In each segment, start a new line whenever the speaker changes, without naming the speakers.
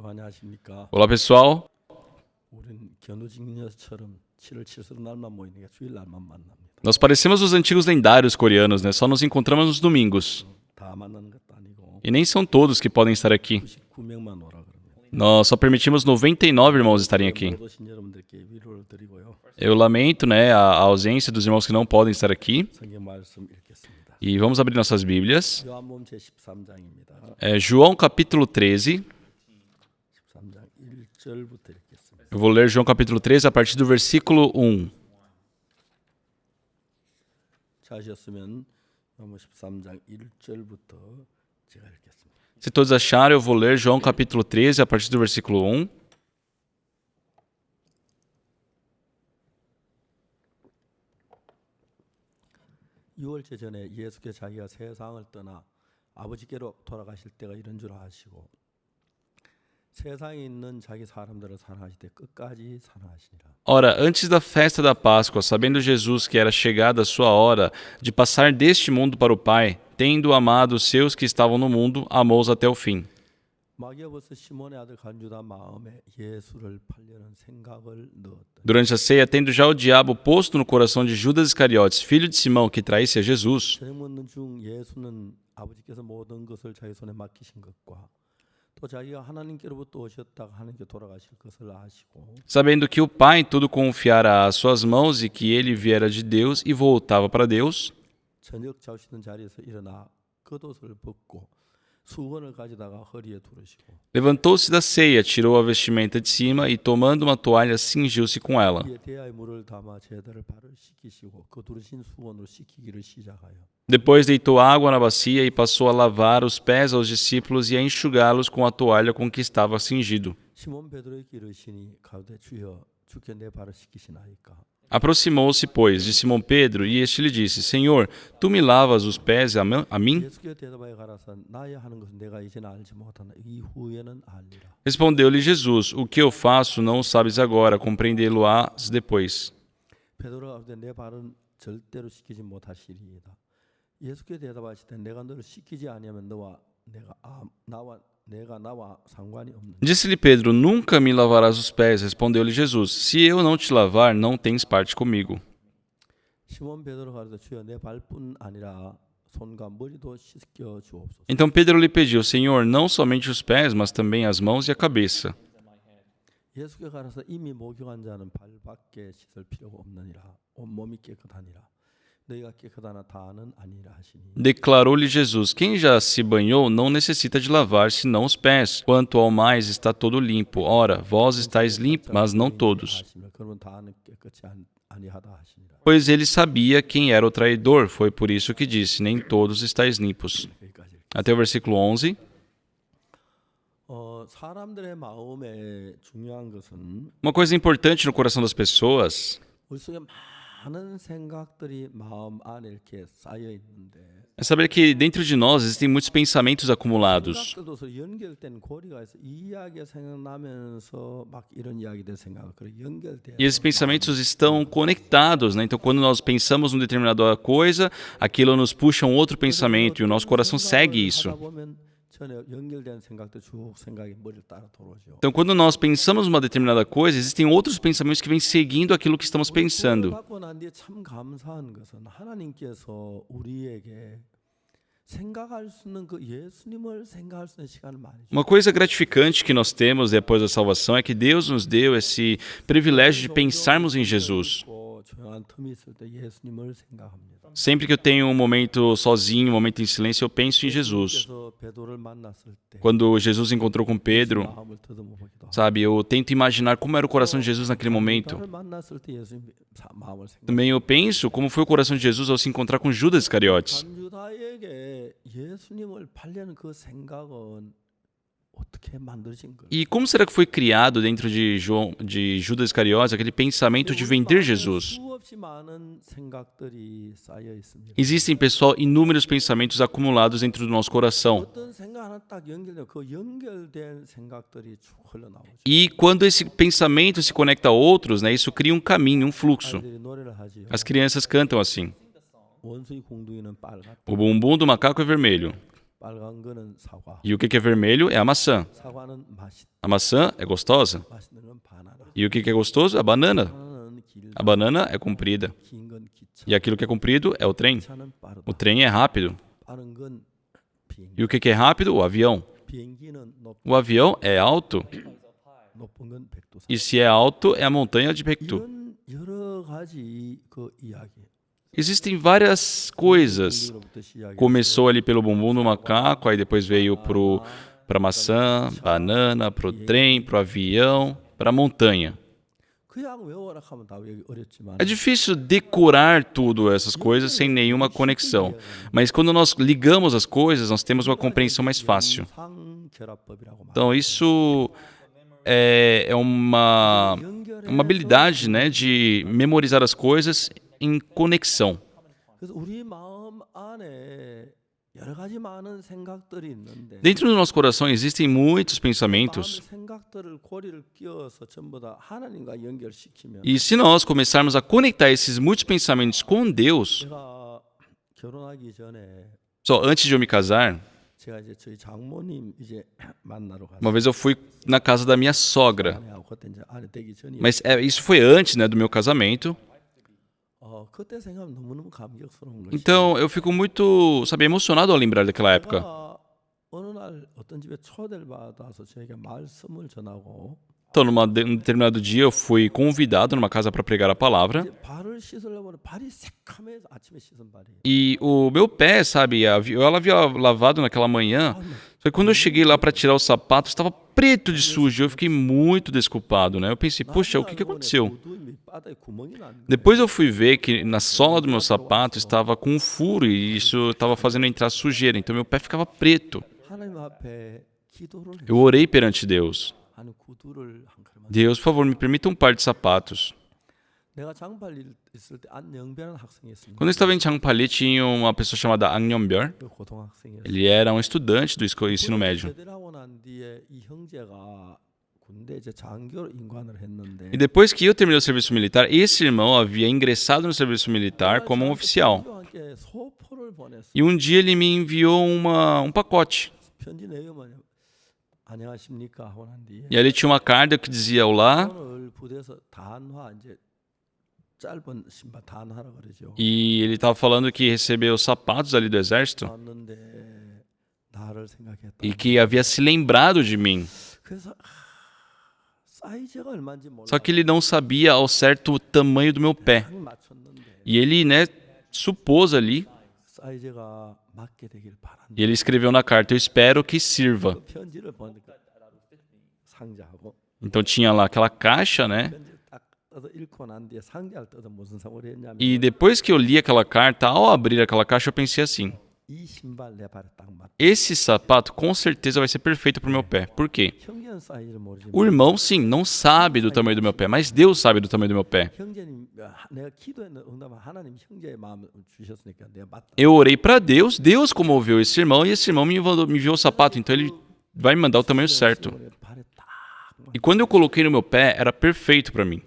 안녕하십니까.
Olá, pessoal.
우린 견우직녀처럼 7월 7일 날만 모이니까 주일 날만 만납니다.
Nós parecemos os antigos lendários coreanos, né? Só nos encontramos nos domingos.
다 만나는 것도 아니고
E nem são todos que podem estar aqui.
99명만 오라 그러면.
Nós só permitimos 99 irmãos estarem aqui.
못 오신 여러분들께 위로를 드리고요.
Eu lamento, né, a ausência dos irmãos que não podem estar aqui.
성경 말씀 읽겠습니다.
E vamos abrir nossas Bíblias.
요한복음 제13장입니다.
João capítulo 13.
13장 1절부터 읽겠습니다.
Eu vou ler João capítulo 13 a partir do versículo 1.
찾으셨으면 요한복음 13장 1절부터 제가 읽겠습니다.
Se todos acharam, eu vou ler João capítulo 13 a partir do versículo 1.
유월절 전에 예수께서 자기가 세상을 떠나 아버지께로 돌아가실 때가 이런 줄 아시고 세상에 있는 자기 사람들을 사랑하실 때 끝까지 사랑하시니라.
Ora, antes da festa da Páscoa, sabendo Jesus que era chegada a sua hora de passar deste mundo para o Pai, tendo amado os seus que estavam no mundo, amou-os até o fim.
마귀아버스 시몬의 아들 간주다 마음에 예수를 팔려는 생각을 넣었다.
Durante a ceia, tendo já o diabo posto no coração de Judas Iscariotes, filho de Simão, que traísse a Jesus,
저녁 먹는 중 예수는 아버지께서 모든 것을 자기 손에 맡기신 것과 또 자기가 하나님께로부터 오셨다가 하나님께 돌아가실 것을 아시고
sabendo que o Pai tudo confiara às suas mãos e que ele viera de Deus e voltava para Deus,
저녁 자시는 자리에서 일어나 겉옷을 벗고 수건을 가져다가 허리에 두르시고
levantou-se da ceia, tirou a vestimenta de cima e, tomando uma toalha, cingiu-se com ela.
이에 대야의 물을 담아 제자를 발을 씻기시고 그 두르신 수건으로 씻기기를 시작하여
Depois deitou água na bacia e passou a lavar os pés aos discípulos e a enxugá-los com a toalha com que estava cingido.
시몬 베드로에게 이르시니 가로되 주여 주께 내 발을 씻기시나이까.
Aproximou-se, pois, de Simão Pedro, e este lhe disse: Senhor, tu me lavas os pés a mim?
예수께서 대답하여 가라사 나야 하는 것은 내가 이제는 알지 못하나 이후에는 알리라.
Respondeu-lhe Jesus: O que eu faço não o sabes agora, compreendê-lo-ás depois.
베드로가 가로되 내 발은 절대로 씻기지 못하시리이다. 예수께서 대답하시되 내가 너를 씻기지 아니하면 내가 나와 상관이 없느니라.
Disse-lhe Pedro: Nunca me lavarás os pés. Respondeu-lhe Jesus: Se eu não te lavar, não tens parte comigo.
시몬 베드로가 가로되 주여 내 발뿐 아니라 손과 머리도 씻겨 주옵소서.
Então Pedro lhe pediu: Senhor, não somente os pés, mas também as mãos e a cabeça.
예수께서 가라사 이미 목욕한 자는 발밖에 씻을 필요가 없느니라. 온 몸이 깨끗하니라. 너희가 깨끗하나 다는 아니라 하시니.
Declarou-lhe Jesus: Quem já se banhou não necessita de lavar senão os pés. Quanto ao mais, está todo limpo. Ora, vós estáis limpos, mas não todos.
그러면 다는 깨끗이 아니하다 하시니라.
Pois ele sabia quem era o traidor. Foi por isso que disse: Nem todos estáis limpos.
여기까지.
Até o versículo 11.
사람들의 마음에 중요한 것은
Uma coisa importante no coração das pessoas
우리 속에 많은 생각들이 마음 안에 이렇게 쌓여 있는데
é saber que dentro de nós existem muitos pensamentos acumulados.
생각들도 연결된 고리가 있어. 이 이야기가 생각나면서 막 이런 이야기들 생각 그래 연결돼.
E esses pensamentos estão conectados, né? Então, quando nós pensamos em determinada coisa, aquilo nos puxa um outro pensamento e o nosso coração segue isso.
전에 연결된 생각들 쭉 생각이 머리를 따라 돌아오죠.
Então, quando nós pensamos uma determinada coisa, existem outros pensamentos que vêm seguindo aquilo que estamos pensando.
받고 난 뒤에 참 감사한 것은 하나님께서 우리에게 생각할 수 있는 그 예수님을 생각할 수 있는 시간을 많이 주셨어요.
Uma coisa gratificante que nós temos depois da salvação é que Deus nos deu esse privilégio de pensarmos em Jesus.
조용한 틈이 있을 때 예수님을 생각합니다.
Sempre que eu tenho um momento sozinho, um momento em silêncio, eu penso em Jesus.
그래서 베드로를 만났을 때
Quando Jesus encontrou com Pedro,
마음을 더듬어 보기도 하고
sabe, eu tento imaginar como era o coração de Jesus naquele momento.
베드로를 만났을 때 예수님 마음을 생각.
Também eu penso como foi o coração de Jesus ao se encontrar com Judas Iscariotes.
간주다에게 예수님을 팔려는 그 생각은 어떻게 만들어진 거예요?
E como será que foi criado dentro de Judas Iscariotes aquele pensamento de vender Jesus?
수없이 많은 생각들이 쌓여 있습니다.
Existem, pessoal, inúmeros pensamentos acumulados dentro do nosso coração.
어떤 생각 하나 딱 연결되면 그 연결된 생각들이 쭉 흘러나오죠.
E quando esse pensamento se conecta a outros, né, isso cria um caminho, um fluxo.
아이들이 노래를 하지요.
As crianças cantam assim.
원숭이 공둥이는 빨갛다.
O bumbum do macaco é vermelho.
빨간 거는 사과.
E o que é vermelho é a maçã.
사과는 맛있
A maçã é gostosa.
맛있는 건 바나나.
E o que é gostoso? A banana.
바나나는 길다.
A banana é comprida.
긴 건 기차.
E aquilo que é comprido é o trem.
기차는 빠르다.
O trem é rápido.
빠른 건 비행기.
E o que é rápido? O avião.
비행기는
O avião é alto.
높은 건 백두산.
E se é alto, é a montanha de Pektu.
이런 여러 가지 그 이야기.
Existem várias coisas.
부터 시작해.
Começou ali pelo bumbum do macaco, aí depois veio para maçã, banana, pro trem, pro avião, para montanha.
그냥 외워라 하면 다 외우기 어렵지만
É difícil decorar tudo essas coisas sem nenhuma conexão. Mas quando nós ligamos as coisas, nós temos uma compreensão mais fácil.
상결합법이라고 말.
Então isso é uma habilidade, né, de memorizar as coisas em conexão.
그래서 우리 마음 안에 여러 가지 많은 생각들이 있는데
Dentro do nosso coração existem muitos
마음의
pensamentos.
생각들을 고리를 끼워서 전부 다 하나님과 연결시키면
E se nós começarmos a conectar esses muitos pensamentos com Deus,
제가 결혼하기 전에
só antes de eu me casar,
제가 이제 저희 장모님 이제 만나러
uma
갔어요.
vez eu fui na casa da minha sogra.
아내하고 그때 이제 아내 되기 전이에요.
Mas isso foi antes, né, do meu casamento.
그때 생각하면 너무너무 감격스러운 것이.
Então eu fico muito, sabe, emocionado ao lembrar daquela época.
제가 어느 날 어떤 집에 초대를 받아서 저에게 말씀을 전하고
Então, num determinado dia, eu fui convidado numa casa para pregar a palavra.
이제 발을 씻으려고 하는데 발이 새카매서 아침에 씻은 발이.
E o meu pé, sabe, ela havia lavado naquela manhã. Só que quando eu cheguei lá para tirar o sapato, estava preto de sujo. Eu fiquei muito desculpado, né? Eu pensei, poxa, o que aconteceu? Depois eu fui ver que na sola do meu sapato estava com um furo e isso estava fazendo entrar sujeira. Então meu pé ficava preto.
하나님 앞에 기도를
Eu orei perante Deus.
하는 구두를 한 그릇만.
Deus, por favor, me permita um par de sapatos.
내가 장발일 있을 때 안영배라는 학생이 있습니다.
Quando eu estava em Changpali, tinha uma pessoa chamada Ang Nyombyol.
그 고등학생이었어요.
Ele era um estudante do ensino médio.
제대하고 난 뒤에 이 형제가 군대 이제 장교로 인관을 했는데
E depois que eu terminei o serviço militar, esse irmão havia ingressado no serviço militar como um oficial.
함께 소포를 보냈어요.
E um dia ele me enviou um pacote.
편지 내용이 뭐냐면 안녕하십니까 하고 난 뒤에
E ali tinha uma carta que dizia olá.
오늘 부대에서 단화 이제 짧은 신발 단화라 그러죠.
E ele estava falando que recebeu sapatos ali do exército
왔는데 나를 생각했다.
e que havia se lembrado de mim.
그래서 사이즈가 얼마인지 몰라.
Só que ele não sabia ao certo o tamanho do meu pé.
딱 맞췄는데
E ele, né, supôs ali.
사이즈가 맞게 되길 바란다.
E ele escreveu na carta: eu espero que sirva.
그 편지를 보니까 상자하고
Então tinha lá aquela caixa, né?
편지를 딱 뜯어 읽고 난 뒤에 상자를 뜯어 무슨 생각을 했냐면
E depois que eu li aquela carta, ao abrir aquela caixa, eu pensei assim:
이 신발 내 발에 딱 맞다.
esse sapato com certeza vai ser perfeito para o meu pé. Por quê?
형제는 사이즈를 모르지만
O irmão, sim, não sabe do tamanho do meu pé, mas Deus sabe do tamanho do meu pé.
형제님 내가 기도했는 응답은 하나님 형제의 마음을 주셨으니까 내가 맞다.
Eu orei para Deus, Deus comoveu esse irmão e esse irmão me enviou o sapato, então ele vai me mandar o tamanho certo.
발에 딱 맞.
E quando eu coloquei no meu pé, era perfeito para mim.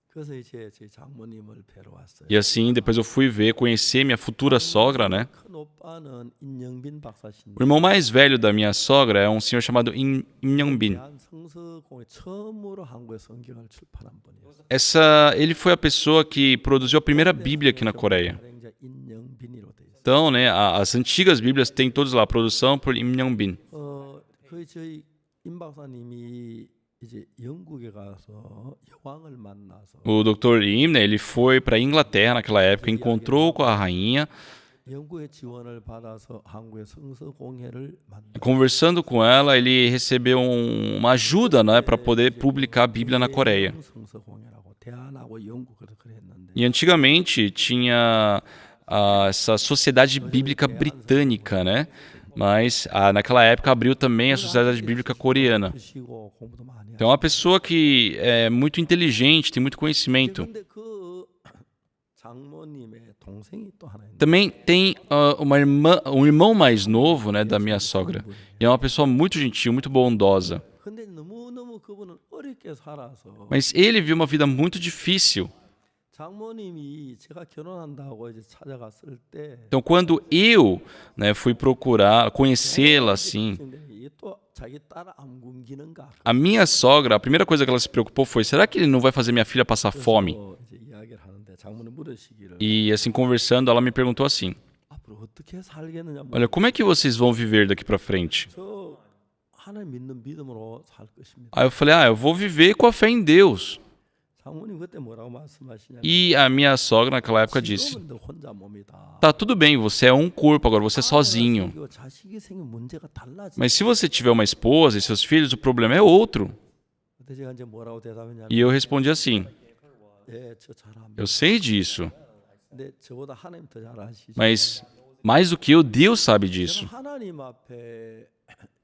그래서 이제 제 장모님을 뵈러 왔어요.
E assim, depois eu fui ver, conhecer minha futura sogra, né?
큰 오빠는 인영빈 박사신.
O irmão mais velho da minha sogra é um senhor chamado Im Myung-bin.
대한 성서공회 처음으로 한국에 성경을 출판한 분이었어요.
Ele foi a pessoa que produziu a primeira Bíblia aqui na Coreia.
발행자 인영빈이로 돼 있어요.
Então, né, as antigas Bíblias têm todas lá, a produção por Im Myung-bin.
그 저희 임 박사님이 이제 영국에 가서 여왕을 만나서
O Dr. Im, né, ele foi para a Inglaterra naquela época, encontrou com a rainha,
영국의 지원을 받아서 한국의 성서공회를 만들고
conversando com ela, ele recebeu uma ajuda, né, para poder publicar a Bíblia na Coreia.
성서공회라고 대한하고 영국에서 그랬는데
E antigamente tinha essa Sociedade Bíblica Britânica, né? Mas naquela época abriu também a Sociedade Bíblica Coreana.
드시고 공부도 많이
Então é uma pessoa que é muito inteligente, tem muito conhecimento.
근데 그 장모님의 동생이 또 하나 있는데
Também tem um irmão mais novo, né, da minha sogra. E é uma pessoa muito gentil, muito bondosa.
근데 너무너무 그분은 어렵게 살아서
Mas ele viu uma vida muito difícil.
장모님이 제가 결혼한다고 이제 찾아갔을 때
Então, quando eu, né, fui procurar, conhecê-la assim,
이게 또 자기 딸 안 굶기는가?
a minha sogra, a primeira coisa que ela se preocupou foi: será que ele não vai fazer minha filha passar fome?
그래서 이제 이야기를 하는데 장모님 물으시기를
E assim, conversando, ela me perguntou assim:
앞으로 어떻게 살겠느냐?
olha, como é que vocês vão viver daqui para frente?
저 하나님 믿는 믿음으로 살 것입니다.
Aí eu falei: ah, eu vou viver com a fé em Deus.
장모님 그때 뭐라고 말씀하시냐면
E a minha sogra naquela época disse:
지금은 너 혼자 몸이다.
tá tudo bem, você é um corpo, agora você é sozinho.
생기고 자식이 생기면 문제가 달라지.
Mas se você tiver uma esposa e seus filhos, o problema é outro.
그때 제가 이제 뭐라고 대답했냐면
E eu respondi assim:
예, 저 잘합니다.
eu sei disso,
근데 저보다 하나님 더 잘 아시죠.
mas mais do que eu, Deus sabe disso.
저는 하나님 앞에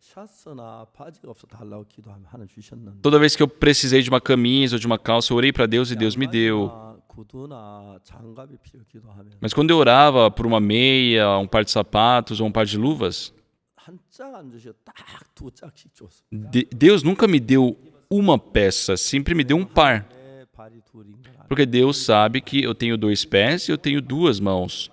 샤스나 바지가 없어 달라고 기도하면 하나님 주셨는데
Toda vez que eu precisei de uma camisa ou de uma calça, eu orei para Deus e Deus me deu.
양말이나 구두나 장갑이 필요 기도하면
Mas quando eu orava por uma meia, um par de sapatos ou um par de luvas,
한 짝 안 주셔 딱 두 짝씩 줬어.
Deus nunca me deu uma peça, sempre me deu um par.
내 발이 둘인 걸 알아.
Porque Deus sabe que eu tenho 2 pés e eu tenho 2 mãos.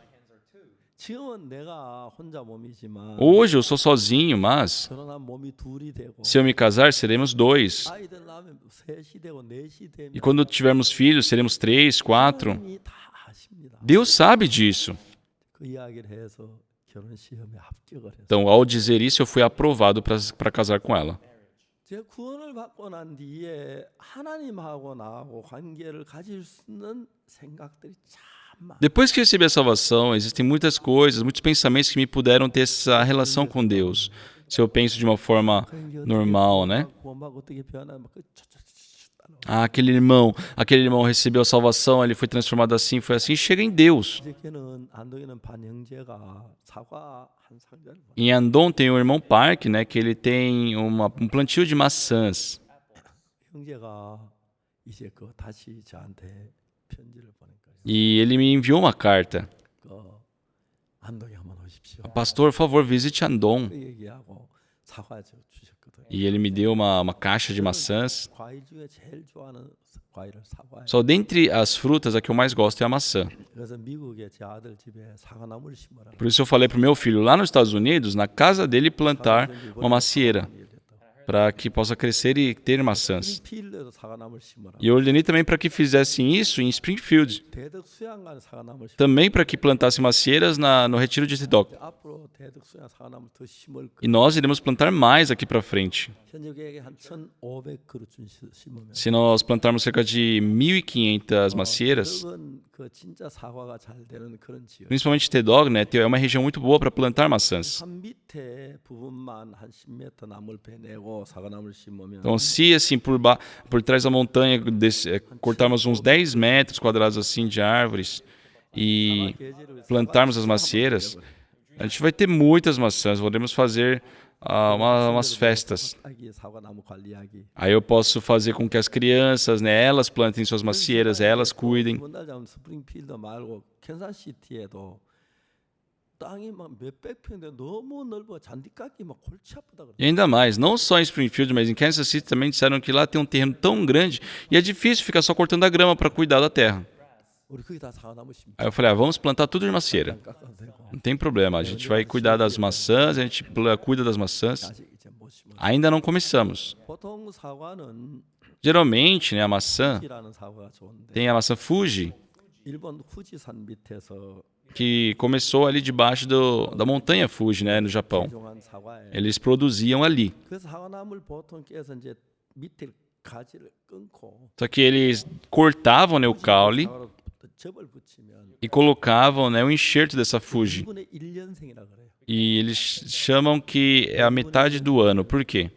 지금은 내가 혼자 몸이지만
Hoje eu sou sozinho, mas
결혼한 몸이 둘이 되고
se eu me casar, seremos 2.
아이들 낳으면 셋이 되고 넷이 되면
E quando tivermos filhos, seremos 3, 4.
하나님이 다 아십니다.
Deus sabe disso.
그 이야기를 해서 결혼 시험에 합격을 했어요.
Então, ao dizer isso, eu fui aprovado para casar com ela.
제가 구원을 받고 난 뒤에 하나님하고 나하고 관계를 가질 수 있는 생각들이 참 많아요.
Depois que eu recebi a salvação, existem muitas coisas, muitos pensamentos que me puderam ter essa relação com Deus. Se eu penso de uma forma normal, né?
구원받고 어떻게 변하면 그
Ah, aquele irmão recebeu a salvação, ele foi transformado assim, foi assim, e chega em Deus.
이제 걔는 안동에는 반 형제가 사과 한 상자를 받-
Em Andon tem o irmão Park, né, que ele tem um plantio de maçãs.
형제가 이제 그 다시 저한테 편지를 보낸 거예요.
E ele me enviou uma carta.
그 안동에 한번 오십시오.
Pastor, por favor, visite Andon.
그 얘기하고 사과 주셨거든요.
E ele me deu uma caixa de maçãs.
과일 중에 제일 좋아하는 과일을 사과예요.
Só dentre as frutas, a que eu mais gosto é a maçã.
그래서 미국에 제 아들 집에 사과나무를 심어라.
Por isso eu falei pro meu filho, lá nos Estados Unidos, na casa dele, plantar uma macieira, para que possa crescer e ter maçãs.
필드에도 사과나무를 심어라.
E eu ordenei também para que fizessem isso em Springfield.
대덕 수양관 사과나무를 심어라.
Também para que plantassem macieiras no retiro de Tidok.
앞으로 대덕 수양 사과나무 더 심을 거.
E nós iremos plantar mais aqui para frente.
현재 계획에 한 1,500그루쯤 심으면
Se nós plantarmos cerca de 1.500 macieiras,
그건 그 진짜 사과가 잘 되는 그런 지역.
principalmente Tidok, né, é uma região muito boa para plantar maçãs.
산 밑에 부분만 한 10m 나무를 베내고 사과나무를 심으면
Então, se assim por trás da montanha cortarmos uns 10 metros quadrados assim de árvores e
계절을
plantarmos as macieiras, a gente vai ter muitas maçãs. Podemos fazer umas festas.
아기 사과나무 관리하기.
Aí eu posso fazer com que as crianças, né, elas plantem suas macieiras, elas cuidem.
이번 달 잡으면 스프링필드 말고 캔사시티에도 땅이 막 몇백 평인데 너무 넓어 잔디깎기 막 골치 아프다 그래.
E ainda mais, não só em Springfield, mas em Kansas City também disseram que lá tem um terreno tão grande e é difícil ficar só cortando a grama para cuidar da terra.
우리 거기 다 사과나무 심자.
Aí eu falei, vamos plantar tudo de macieira.
깎아도 되고.
Não tem problema, a gente vai cuidar das maçãs, a gente cuida das maçãs.
아직 이제 못 심어.
Ainda não começamos.
보통 사과는
Geralmente, né, a maçã
이라는 사과가 좋은데
tem a maçã Fuji,
일본 후지산 밑에서
que começou ali debaixo da montanha Fuji, né, no Japão.
종한 사과에
Eles produziam ali.
그래서 사과나무를 보통 깨서 이제 밑에 가지를 끊고
Só que eles cortavam, né, o caule
사과로 접을 붙이면
e colocavam, né, o enxerto dessa Fuji.
2분의 1년생이라 그래요.
E eles chamam que é a metade do ano. Por quê?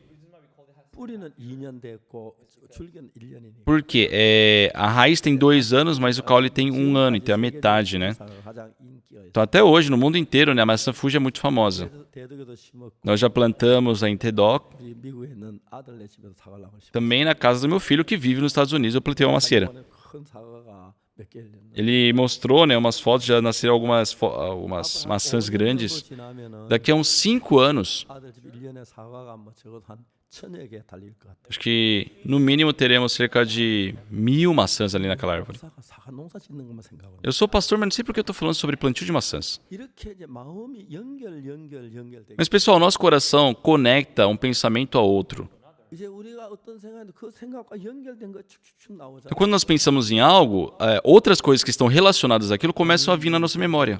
뿌리는 2년 됐고 줄기는 1년이니까.
Porque a raiz tem 2 anos, mas o caule tem 1 ano, então é a metade, né?
가장 인기가 있어요.
Então até hoje, no mundo inteiro, né, a maçã Fuji é muito famosa.
그래서 대덕에도 심었고
Nós já plantamos em Tedok,
우리 미국에 있는 아들네 집에서 사과나무를 심었고
também na casa do meu filho que vive nos Estados Unidos, eu plantei uma macieira.
이번에 큰 사과가 몇 개 열렸는데
Ele mostrou, né, umas fotos, já nasceram algumas maçãs grandes.
지나면은
Daqui a uns 5 anos,
아들 집 1년에 사과가 뭐 적어도 한 천여 개 달릴 것 같아요.
Acho que no mínimo teremos cerca de 1000 maçãs ali naquela árvore.
사과 농사 짓는 것만 생각하고.
Eu sou pastor, mas não sei por que eu estou falando sobre plantio de maçãs.
이렇게 이제 마음이 연결되게.
Mas pessoal, nosso coração conecta um pensamento a outro.
이제 우리가 어떤 생각인데 그 생각과 연결된 거 축축축 나오잖아요.
Então, quando nós pensamos em algo, outras coisas que estão relacionadas àquilo começam a vir na nossa memória.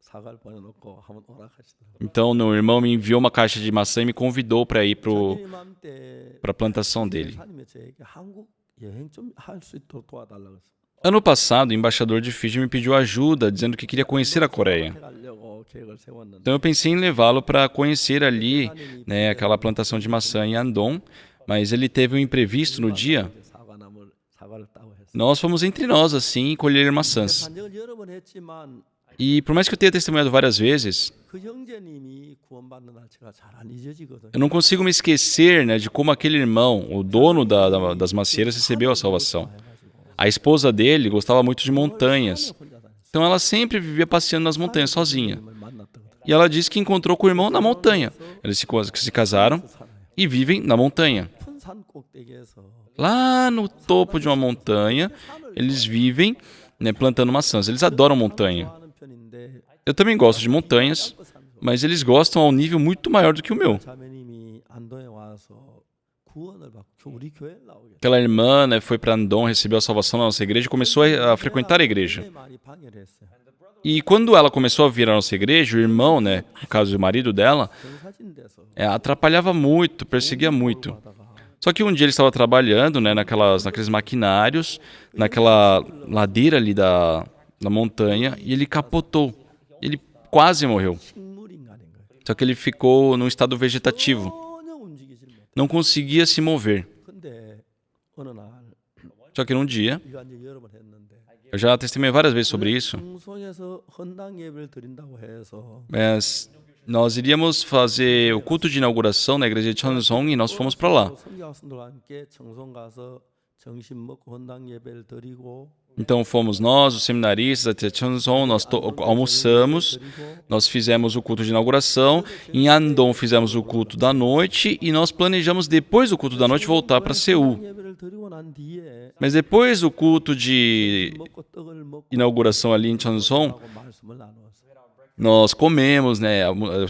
사과를 보내놓고 한번 오라 하시더라고요.
Então, meu irmão me enviou uma caixa de maçã e me convidou para ir para a plantação dele.
사님이 저에게 한국 여행 좀 할 수 있도록 도와달라고 했어요.
Ano passado, o embaixador de Fiji me pediu ajuda, dizendo que queria conhecer a Coreia.
해가려고 계획을 세웠는데
Então eu pensei em levá-lo para conhecer ali, né, aquela plantação de maçã em Andong, mas ele teve um imprevisto no dia.
사과를 따고 했어요.
Nós fomos entre nós, assim, colher maçãs.
반역을 여러 번 했지만
E por mais que eu tenha testemunhado várias vezes,
그 형제님이 구원받는 날 제가 잘 안 잊어지거든요.
eu não consigo me esquecer, né, de como aquele irmão, o dono das macieiras, recebeu a salvação. A esposa dele gostava muito de montanhas, então ela sempre vivia passeando nas montanhas sozinha. E ela disse que encontrou com o irmão na montanha. Eles se casaram e vivem na montanha.
큰 산 꼭대기에서
Lá no topo de uma montanha, eles vivem, né, plantando maçãs. Eles adoram montanha.
하는 편인데
Eu também gosto de montanhas, mas eles gostam a um nível muito maior do que o meu.
자매님이 안동에 와서 구원을 받고 우리 교회 나오게.
Aquela irmã, né, foi para Andong, recebeu a salvação na nossa igreja e começou a frequentar a igreja.
많이 방해를 했어요.
E quando ela começou a vir à nossa igreja, o irmão, né, no caso o marido dela,
경사진대서
atrapalhava muito, perseguia muito. Só que um dia ele estava trabalhando, né, naqueles maquinários, naquela ladeira ali da montanha, e ele capotou. Ele quase morreu.
식물인간인 거예요.
Só que ele ficou num estado vegetativo.
전혀 움직이질 못해.
Não conseguia se mover.
근데 어느 날
Só que num dia,
이거 이제 여러 번 했는데
eu já testemunhei várias vezes sobre isso,
중송에서 헌당 예배를 드린다고 해서
mas nós iríamos fazer o culto de inauguração na igreja de Cheonsong e nós fomos para lá.
선교학생들과 함께 청송 가서 점심 먹고 헌당 예배를 드리고
Então fomos nós, os seminaristas, até Cheonsong, nós almoçamos, nós fizemos o culto de inauguração, em Andong fizemos o culto da noite e nós planejamos depois do culto da noite voltar para Seul.
예배를 드리고 난 뒤에
Mas depois do culto de
먹고 떡을 먹고
inauguração ali em Cheonsong,
하고 말씀을 나누었어요.
nós comemos, né,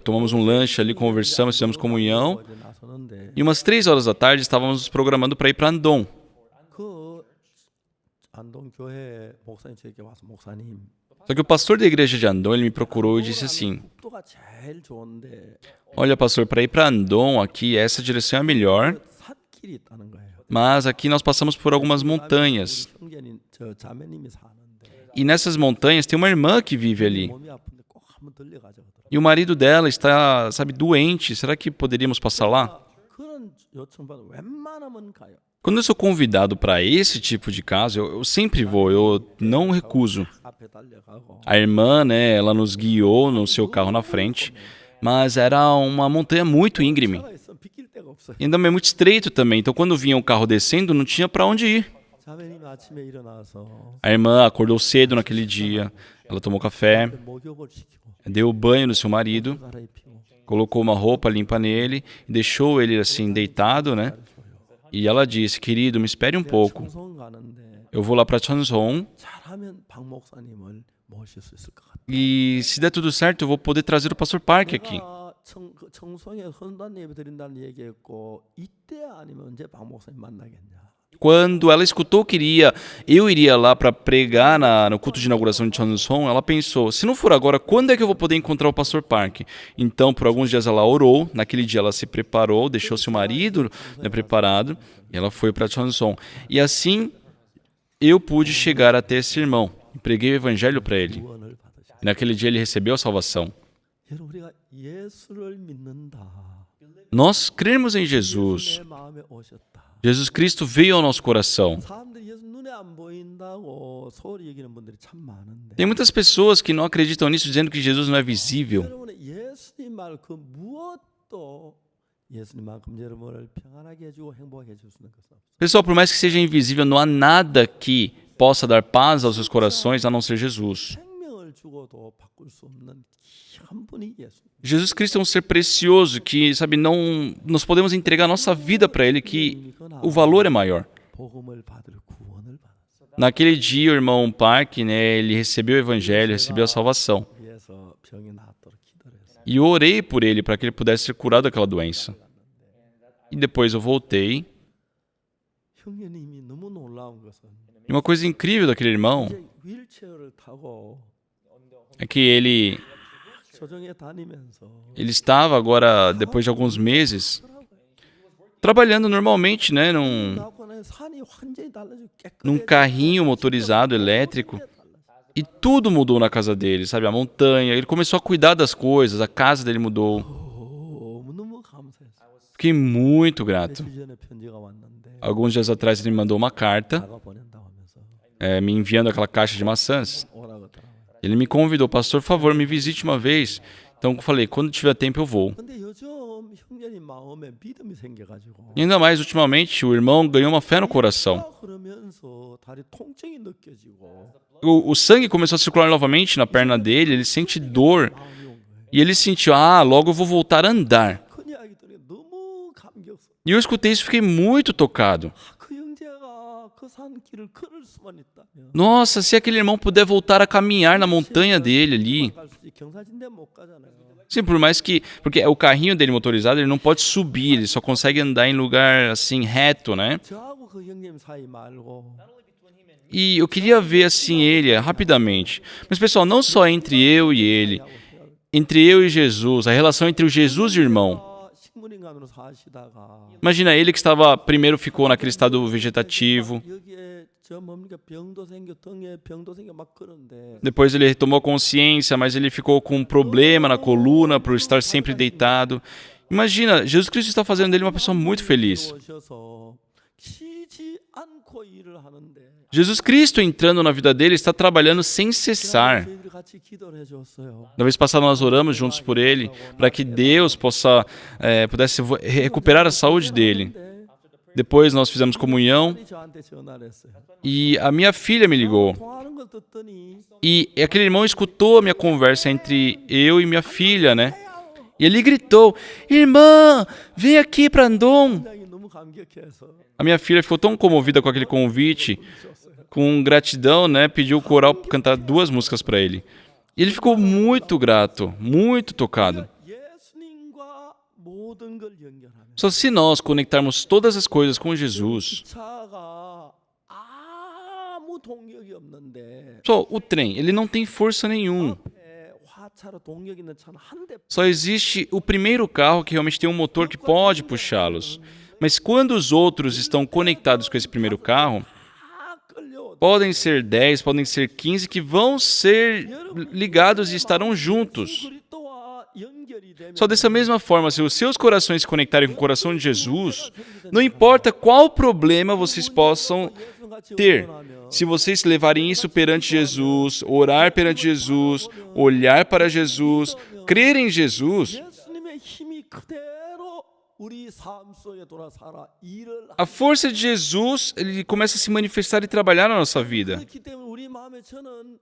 tomamos um lanche ali, conversamos, fizemos comunhão.
이제 나서는데
E umas 3 horas da tarde estávamos nos programando para ir para Andong.
그 안동 교회 목사님 저에게 와서 목사님
Só que o pastor da igreja de Andong, ele me procurou e disse assim:
국도가 제일 좋은데
olha, pastor, para ir para Andong aqui, essa direção é a melhor,
산길이 있다는 거예요.
mas aqui nós passamos por algumas montanhas.
우리 형제님 저 자매님이 사는데
E nessas montanhas tem uma irmã que vive ali.
몸이 아픈데 꼭 한번 들려가자 그러더라고요.
E o marido dela está, sabe, doente. Será que poderíamos passar lá?
그런 요청받으면 웬만하면 가요.
Quando eu sou convidado para esse tipo de caso, eu sempre vou, eu não recuso.
앞에 달려가고
A irmã, né, ela nos guiou no seu carro na frente, mas era uma montanha muito íngreme.
차가 있으면 비킬 데가 없어요.
E ainda é muito estreito também, então quando vinha o carro descendo, não tinha para onde ir.
자매님이 아침에 일어나서
A irmã acordou cedo naquele dia, ela tomou café,
목욕을 시키고
deu banho no seu marido,
갈아입히고
colocou uma roupa limpa nele, deixou ele assim deitado, né? E ela disse: querido, me espere um pouco.
청송 가는데
Eu vou lá para Cheonsong
잘하면 박 목사님을 모실 수 있을 것 같아요.
e se der tudo certo, eu vou poder trazer o pastor Park aqui.
그 청송에 헌단 예배 드린다는 얘기했고 이때 아니면 언제 박 목사님 만나겠냐.
Quando ela escutou que eu iria lá para pregar no culto de inauguração de Cheonsong, ela pensou: se não for agora, quando é que eu vou poder encontrar o pastor Park? Então, por alguns dias ela orou, naquele dia ela se preparou, deixou seu marido, né, preparado, e ela foi para Cheonsong. E assim, eu pude chegar até esse irmão, e preguei o evangelho para ele.
구원을 받으시고.
E naquele dia ele recebeu a salvação.
여러분 우리가 예수를 믿는다.
Nós cremos em Jesus.
내 마음에 오셨다.
Jesus Cristo veio ao nosso coração.
사람들이 예수 눈에 안 보인다고 소홀히 여기는 분들이 참 많은데.
Tem muitas pessoas que não acreditam nisso, dizendo que Jesus não é visível.
여러분의 예수님 말 그 무엇도 예수님만큼 여러분을 평안하게 해주고 행복하게 해줄 수 있는 것은 없어요.
Pessoal, por mais que seja invisível, não há nada que possa dar paz aos seus corações a não ser Jesus.
생명을 주고 죽어도 바꿀 수 없는 한 분이 예수.
Jesus Cristo é um ser precioso que, sabe, não nós podemos entregar nossa vida para Ele, que o valor é maior.
복음을 받을 구원을 받았어.
Naquele dia, o irmão Park, né, ele recebeu o evangelho, recebeu a salvação.
위해서 병이 나았도록 기도를 했어요.
E eu orei por ele para que ele pudesse ser curado daquela doença. E depois eu voltei.
형제님이 너무 놀라운 것은
E uma coisa incrível daquele irmão
이제 휠체어를 타고
é que ele
조정에 다니면서
estava agora, depois de alguns meses, trabalhando normalmente, né,
나고는 산이 완전히 달라지고
num
깨끗해져.
carrinho motorizado elétrico. E tudo mudou na casa dele, sabe? A montanha. Ele começou a cuidar das coisas, a casa dele mudou.
너무 감사했어요.
Fiquei muito grato.
며칠 전에 편지가 왔는데
Alguns dias atrás ele me mandou uma carta,
나가 보낸다고 하면서
me enviando aquela caixa de maçãs.
오라고 하더라고요.
Ele me convidou, pastor, por favor, me visite uma vez. Então eu falei, quando tiver tempo eu vou.
근데 요즘 형제님 마음에 믿음이 생겨가지고
E ainda mais, ultimamente, o irmão ganhou uma fé no coração.
그러면서 다리 통증이 느껴지고
O sangue começou a circular novamente na perna dele, ele sente dor.
마음이 온 거예요.
E ele sentiu, logo eu vou voltar a andar.
큰 이야기 들으니 너무 감격스러워.
E eu escutei isso e fiquei muito tocado.
그 형제가 그 산길을 걸을 수만 있다면
Nossa, se aquele irmão puder voltar a caminhar na montanha dele ali.
갈 수 있지. 경사진대 못 가잖아요.
Sim, por mais que... Porque o carrinho dele motorizado, ele não pode subir, ele só consegue andar em lugar, assim, reto, né?
저하고 그 형님 사이 말고
E eu queria ver, assim, ele, rapidamente. Mas, pessoal, não só entre eu e ele, entre eu e Jesus, a relação entre o Jesus e o irmão.
식물인간으로 사시다가
Imagina, ele que estava, primeiro ficou naquele estado vegetativo,
여기에 저 뭡니까 병도 생겨 등에 병도 생겨 막 그런데
depois ele tomou consciência, mas ele ficou com um problema na coluna por estar sempre deitado. Imagina, Jesus Cristo está fazendo dele uma pessoa muito feliz.
오셔서 쉬지 않고 일을 하는데
Jesus Cristo entrando na vida dele está trabalhando sem cessar.
저희들이 같이 기도를 해줬어요.
Na vez passada nós oramos juntos por ele, para que Deus pudesse recuperar a saúde dele. Depois nós fizemos comunhão
저한테 전화를 했어요.
e a minha filha me ligou.
통화하는 걸 듣더니
E aquele irmão escutou a minha conversa entre eu e minha filha, né? E ele gritou, irmã, vem aqui para Andon.
굉장히 너무 감격해서
A minha filha ficou tão comovida com aquele convite, com gratidão, né? Pediu o coral para cantar 2 músicas para ele. E ele ficou muito grato, muito tocado.
예수님과 모든 걸 연결하면
Só se nós conectarmos todas as coisas com Jesus.
차가 아무 동력이 없는데
Só o trem, ele não tem força nenhuma.
화차로 동력 있는 차는 한 대
Só existe o primeiro carro que realmente tem um motor que pode puxá-los. Mas quando os outros estão conectados com esse primeiro carro,
다 끌려.
podem ser 10, podem ser 15 que vão ser ligados e estarão juntos.
그리스도와 연결이 되면
Só dessa mesma forma, se os seus corações se conectarem com o coração de Jesus, não importa qual problema vocês possam ter, se vocês levarem isso perante Jesus, orar perante Jesus, olhar para Jesus, crer em Jesus,
예수님의 힘이 그대로 우리 삶 속에 돌아 살아 일을
a força de Jesus ele começa a se manifestar e trabalhar na nossa vida.
그렇기 때문에 우리 마음에 저는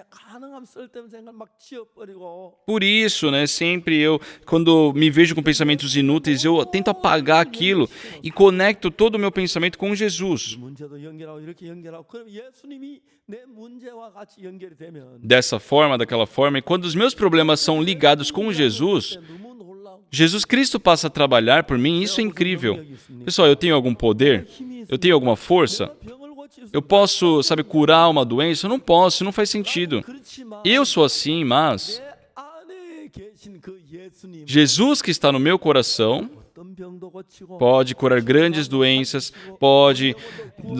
가능하면 쓸데없는 생각 막 지어버리고
Por isso, né, sempre eu, quando me vejo com pensamentos inúteis, eu tento apagar aquilo e conecto todo o meu pensamento com Jesus.
문제도 연결하고 이렇게 연결하고 그럼 예수님이 내 문제와 같이 연결이 되면
Dessa forma, daquela forma, e quando os meus problemas são ligados com Jesus,
너무 놀라운
Jesus Cristo passa a trabalhar por mim, isso é incrível. Pessoal, eu tenho algum poder? Eu tenho alguma força?
병을 고칠 수
Eu posso, sabe, curar uma doença? Eu não posso, não faz sentido.
그렇지만
Eu sou assim, mas
내 안에 계신 그 예수님
Jesus que está no meu coração
어떤 병도 고치고
pode curar grandes doenças, pode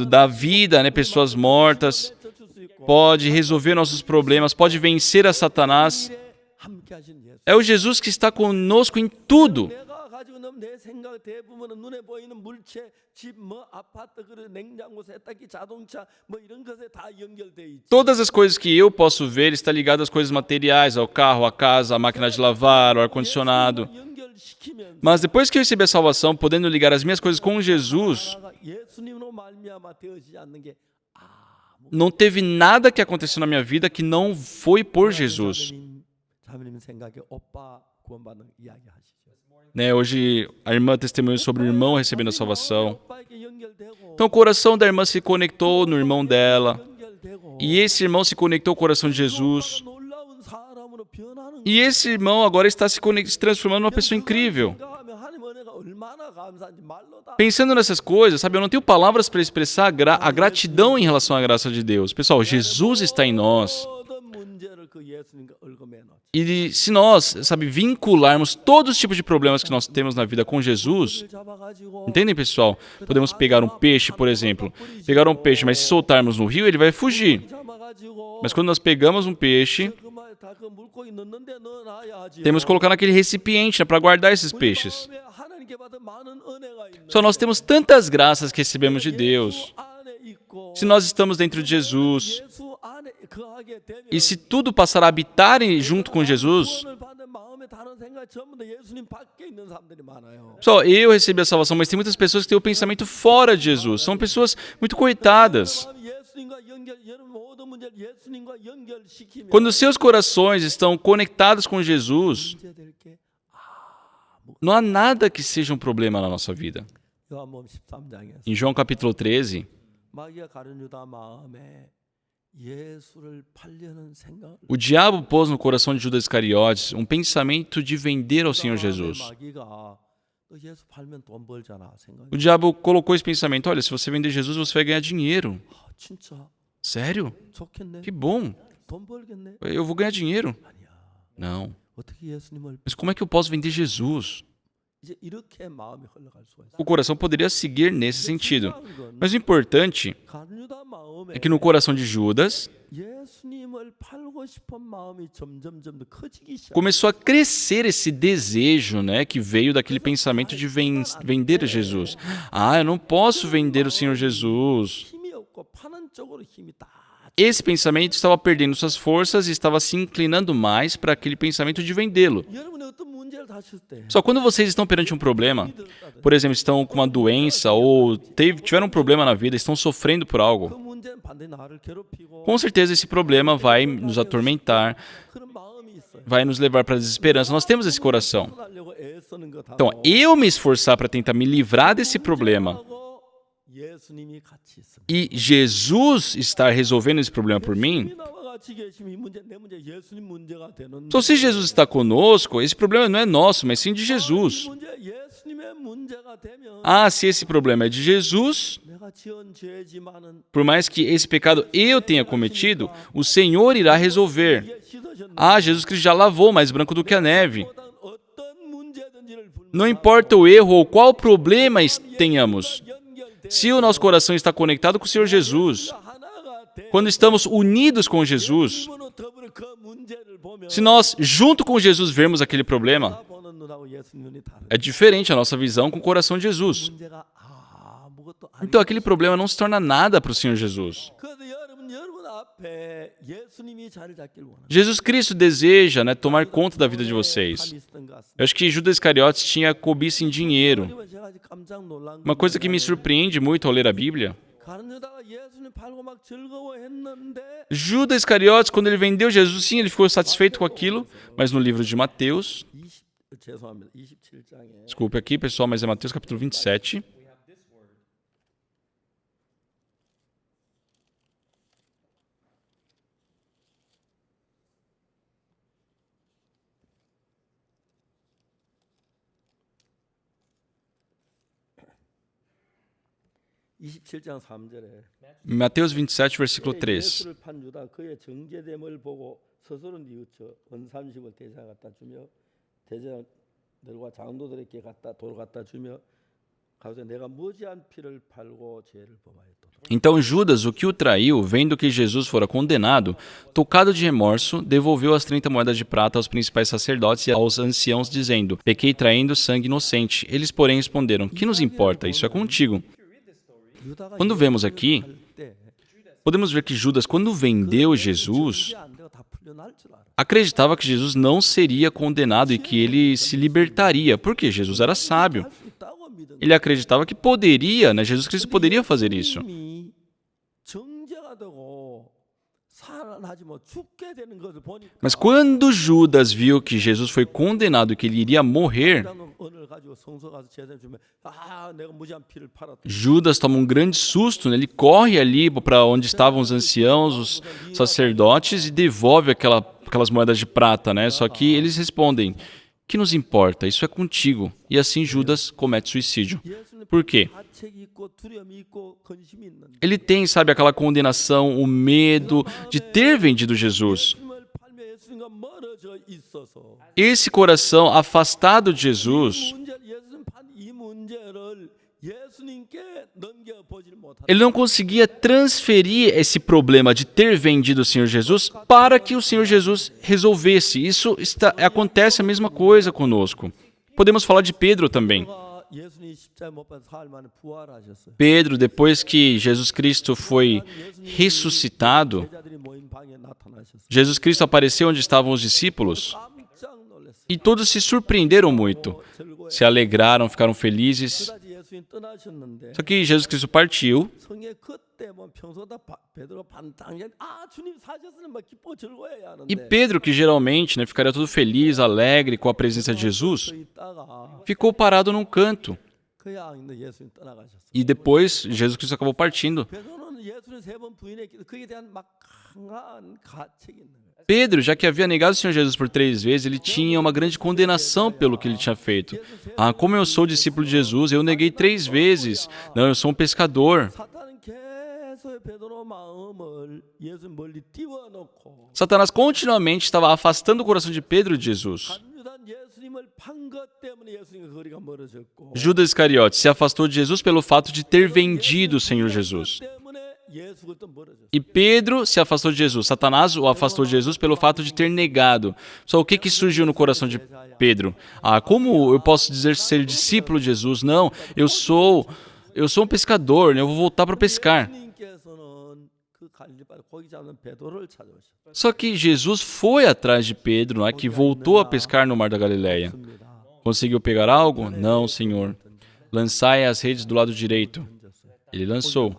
dar vida, né, pessoas mortas,
고쳐줄 수 있고
pode resolver nossos problemas, pode vencer a Satanás.
일에 함께 하신 예수
É o Jesus que está conosco em tudo.
내가 가지고 있는 내 생각 대부분은 눈에 보이는 물체, 집, 뭐 아파트, 그리고 냉장고, 세탁기, 자동차, 뭐 이런 것에 다 연결돼 있지.
Todas as coisas que eu posso ver está ligado às coisas materiais, ao carro, à casa, à máquina de lavar, ao ar-condicionado.
연결시키면서
Mas depois que eu recebi a salvação, podendo ligar as minhas coisas com Jesus,
나라가 예수님으로 말미암아 되어지지 않는 게
não teve nada que aconteceu na minha vida que não foi por Jesus.
자매님 생각에 오빠 구원받는 이야기 하시죠.
Né, hoje a irmã testemunhou sobre o irmão recebendo a salvação. Então o coração da irmã se conectou no irmão dela. E esse irmão se conectou ao coração de Jesus. E esse irmão agora está se transformando numa pessoa incrível. Pensando nessas coisas, sabe, eu não tenho palavras para expressar a gratidão em relação à graça de Deus. Pessoal, Jesus está em nós. E se nós, sabe, vincularmos todos os tipos de problemas que nós temos na vida com Jesus, entendem, pessoal? Podemos pegar um peixe, por exemplo. Pegar um peixe, mas se soltarmos no rio, ele vai fugir. Mas quando nós pegamos um peixe, temos que colocar naquele recipiente, né, para guardar esses peixes. Só nós temos tantas graças que recebemos de Deus. Se nós estamos dentro de Jesus, e se tudo passar a habitar junto com Jesus, só eu recebi a salvação, mas tem muitas pessoas que têm o pensamento fora de Jesus. São pessoas muito coitadas. Quando seus corações estão conectados com Jesus, não há nada que seja um problema na nossa vida. Em João capítulo 13, o diabo pôs no coração de Judas Iscariotes um pensamento de vender ao Senhor Jesus. O diabo colocou esse pensamento: olha, se você vender Jesus, você vai ganhar dinheiro. Sério? Que bom. Eu vou ganhar dinheiro. Não. Mas como é que eu posso vender Jesus? O coração poderia seguir nesse sentido. Mas o importante é que no coração de Judas começou a crescer esse desejo, né, que veio daquele pensamento de vender Jesus. Eu não posso vender o Senhor Jesus. Esse pensamento estava perdendo suas forças e estava se inclinando mais para aquele pensamento de vendê-lo. Só quando vocês estão perante um problema, por exemplo, estão com uma doença ou tiveram um problema na vida, estão sofrendo por algo, com certeza esse problema vai nos atormentar, vai nos levar para a desesperança. Nós temos esse coração. Então, eu me esforçar para tentar me livrar desse problema e Jesus estar resolvendo esse problema por mim. Então, se Jesus está conosco, esse problema não é nosso, mas sim de Jesus. Se esse problema é de Jesus, por mais que esse pecado eu tenha cometido, o Senhor irá resolver. Jesus Cristo já lavou mais branco do que a neve. Não importa o erro ou qual problema tenhamos, se o nosso coração está conectado com o Senhor Jesus, quando estamos unidos com Jesus, se nós, junto com Jesus, vermos aquele problema, é diferente a nossa visão com o coração de Jesus. Então, aquele problema não se torna nada para o Senhor Jesus. Jesus Cristo deseja, né, tomar conta da vida de vocês. Eu acho que Judas Iscariotes tinha cobiça em dinheiro. Uma coisa que me surpreende muito ao ler a Bíblia, Judas Iscariotes, quando ele vendeu Jesus, sim, ele ficou satisfeito com aquilo, mas no livro de Mateus, desculpe aqui, pessoal, mas é Mateus capítulo 27, Mateus 27, versículo 3. Então Judas, o que o traiu, vendo que Jesus fora condenado, tocado de remorso, devolveu as 30 moedas de prata aos principais sacerdotes e aos anciãos, dizendo: pequei traindo sangue inocente. Eles, porém, responderam: que nos importa? Isso é contigo. Quando vemos aqui, podemos ver que Judas, quando vendeu Jesus, acreditava que Jesus não seria condenado e que ele se libertaria, porque Jesus era sábio. Ele acreditava que poderia, né, Jesus Cristo poderia fazer isso.
가난하지 뭐 죽게 되는 것을 보니까
Mas quando Judas viu que Jesus foi condenado e que ele iria morrer,
은을 가지고 성소 가서 제사 주면 내가 무지한 피를 팔았다.
Judas toma um grande susto, né? Ele corre ali para onde estavam os anciãos, os sacerdotes e devolve aquelas moedas de prata, né? Só que eles respondem: "Que nos importa? Isso é contigo." E assim Judas comete suicídio. Por quê?
가책이 있고 두려움이 있고 근심이 있는데
Ele tem, sabe, aquela condenação, o medo de ter vendido Jesus.
예수님을 팔며 예수님과 멀어져 있어서
Esse coração afastado de Jesus,
예수님 판 이 문제를 예수님께 넘겨보질 못하다.
ele não conseguia transferir esse problema de ter vendido o Senhor Jesus para que o Senhor Jesus resolvesse. Acontece a mesma coisa conosco. Podemos falar de Pedro também.
예수님 십자가에 못 박혀 사흘 만에 부활하셨어요.
Pedro, depois que Jesus Cristo foi ressuscitado,
제자들이 모인 방에 나타나셨어요.
Jesus Cristo apareceu onde estavam os discípulos
깜짝 놀랐어요.
e todos se surpreenderam muito,
즐거워요.
se alegraram, ficaram felizes.
그다지 예수님 떠나셨는데
Só que Jesus Cristo partiu
성에 그때 뭐 평소다 베드로 반땅에 주님 사셨으면 막 기뻐 즐거워해야 하는데
e Pedro, que geralmente, né, ficaria todo feliz, alegre com a presença de Jesus,
서 있다가
ficou parado num canto.
그야 예수님 떠나가셨어요.
E depois Jesus Cristo acabou partindo.
베드로는 예수님 3번 부인했기 그에 대한 막 강한 가책이 있는 거예요.
Pedro, já que havia negado o Senhor Jesus por 3 vezes, ele tinha uma grande condenação pelo que ele tinha feito. Como eu sou discípulo de Jesus, eu neguei 3 vezes. Não, eu sou um pescador.
사탄은 계속 베드로 마음을 예수 멀리 띄워놓고
Satanás continuamente estava afastando o coração de Pedro de Jesus.
간유단 예수님을 판 것 때문에 예수님과 거리가 멀어졌고
Judas Iscariote se afastou de Jesus pelo fato de ter vendido o Senhor Jesus.
때문에 예수가 또 멀어졌어요.
E Pedro se afastou de Jesus. Satanás o afastou de Jesus pelo fato de ter negado. Só o que surgiu no coração de Pedro? Como eu posso dizer ser discípulo de Jesus? Não, eu sou um pescador, né? Eu vou voltar para pescar.
예수님께서는 그 갈릴리바에 고기 잡는 베드로를 찾아오셨어요.
Só que Jesus foi atrás de Pedro, né, que voltou a pescar no mar da Galileia. Conseguiu pegar algo? Não, Senhor. Lançai as redes do lado direito. Ele lançou.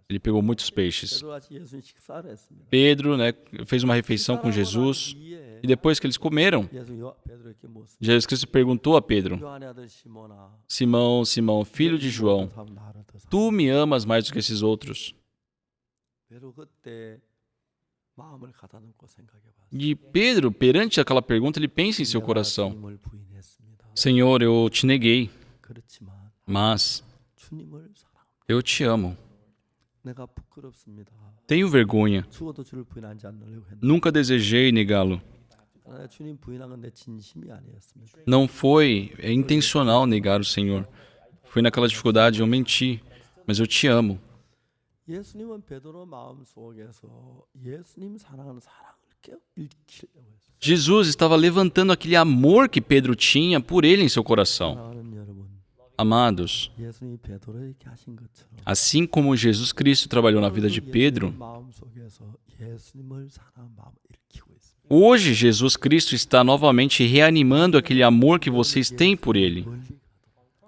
Ele pegou muitos peixes.
베드로같이 예수님 식사를 했습니다.
Pedro, né, fez uma refeição com Jesus. E depois que eles comeram,
베드로에게 묻습니다.
Jesus Cristo perguntou a Pedro:
요한의 아들 시몬아,
Simão, Simão, filho de João,
사람 나를 더 사랑해.
tu me amas mais do que esses outros?
베드로 그때 마음을 가다듬고 생각해봤어요.
E Pedro, perante aquela pergunta, ele pensa em seu coração:
주님을 부인했습니다.
Senhor, eu te neguei,
그렇지만
mas
주님을 사랑합니다.
eu te amo.
내가 부끄럽습니다.
Tenho vergonha.
죽어도 주를 부인하지 않으려고 했는데
Nunca desejei negá-lo.
주님 부인한 건 내 진심이 아니었습니다.
Não foi intencional negar o Senhor. Foi naquela dificuldade, eu menti, mas eu te amo.
예수님은 베드로 마음 속에서 예수님 사랑하는 사랑을 깨어 일으키려고 했어요.
Jesus estava levantando aquele amor que Pedro tinha por ele em seu coração.
사랑하는 여러분,
Amados,
예수님이 베드로에게 하신 것처럼
assim como Jesus Cristo trabalhou na vida de Pedro,
마음 속에서 예수님을 사랑하는 마음을 일으키고 있습니다.
hoje Jesus Cristo está novamente reanimando aquele amor que vocês têm por ele.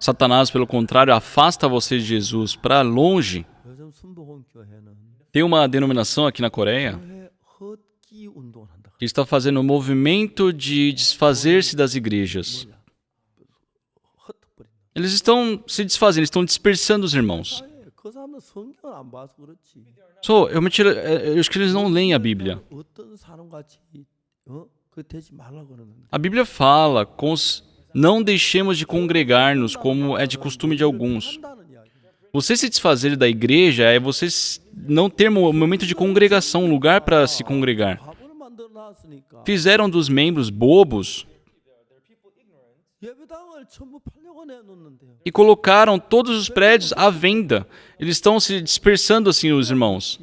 Satanás, pelo contrário, afasta vocês de Jesus para longe.
요즘 순복음교회는
Tem uma denominação aqui na Coreia
교회 헛기 운동을 한다.
que está fazendo um movimento de desfazer-se das igrejas.
헛버린다.
Eles estão se desfazendo, estão dispersando os irmãos.
그 사람은 성경을 안 봐서 그렇지.
Eu acho que eles não leem a Bíblia.
어떤 사람같이 그 되지 말라고 그러는데.
A Bíblia fala, não deixemos de congregar-nos como é de costume de alguns.
한다는 이야기.
Você se desfazer da igreja é você não ter um momento de congregação, um lugar para se congregar.
바보를 만들어 놨으니까
Fizeram dos membros bobos
예배당을 전부 팔려고 내놓는데요.
e colocaram todos os prédios à venda. Eles estão se dispersando assim, os irmãos.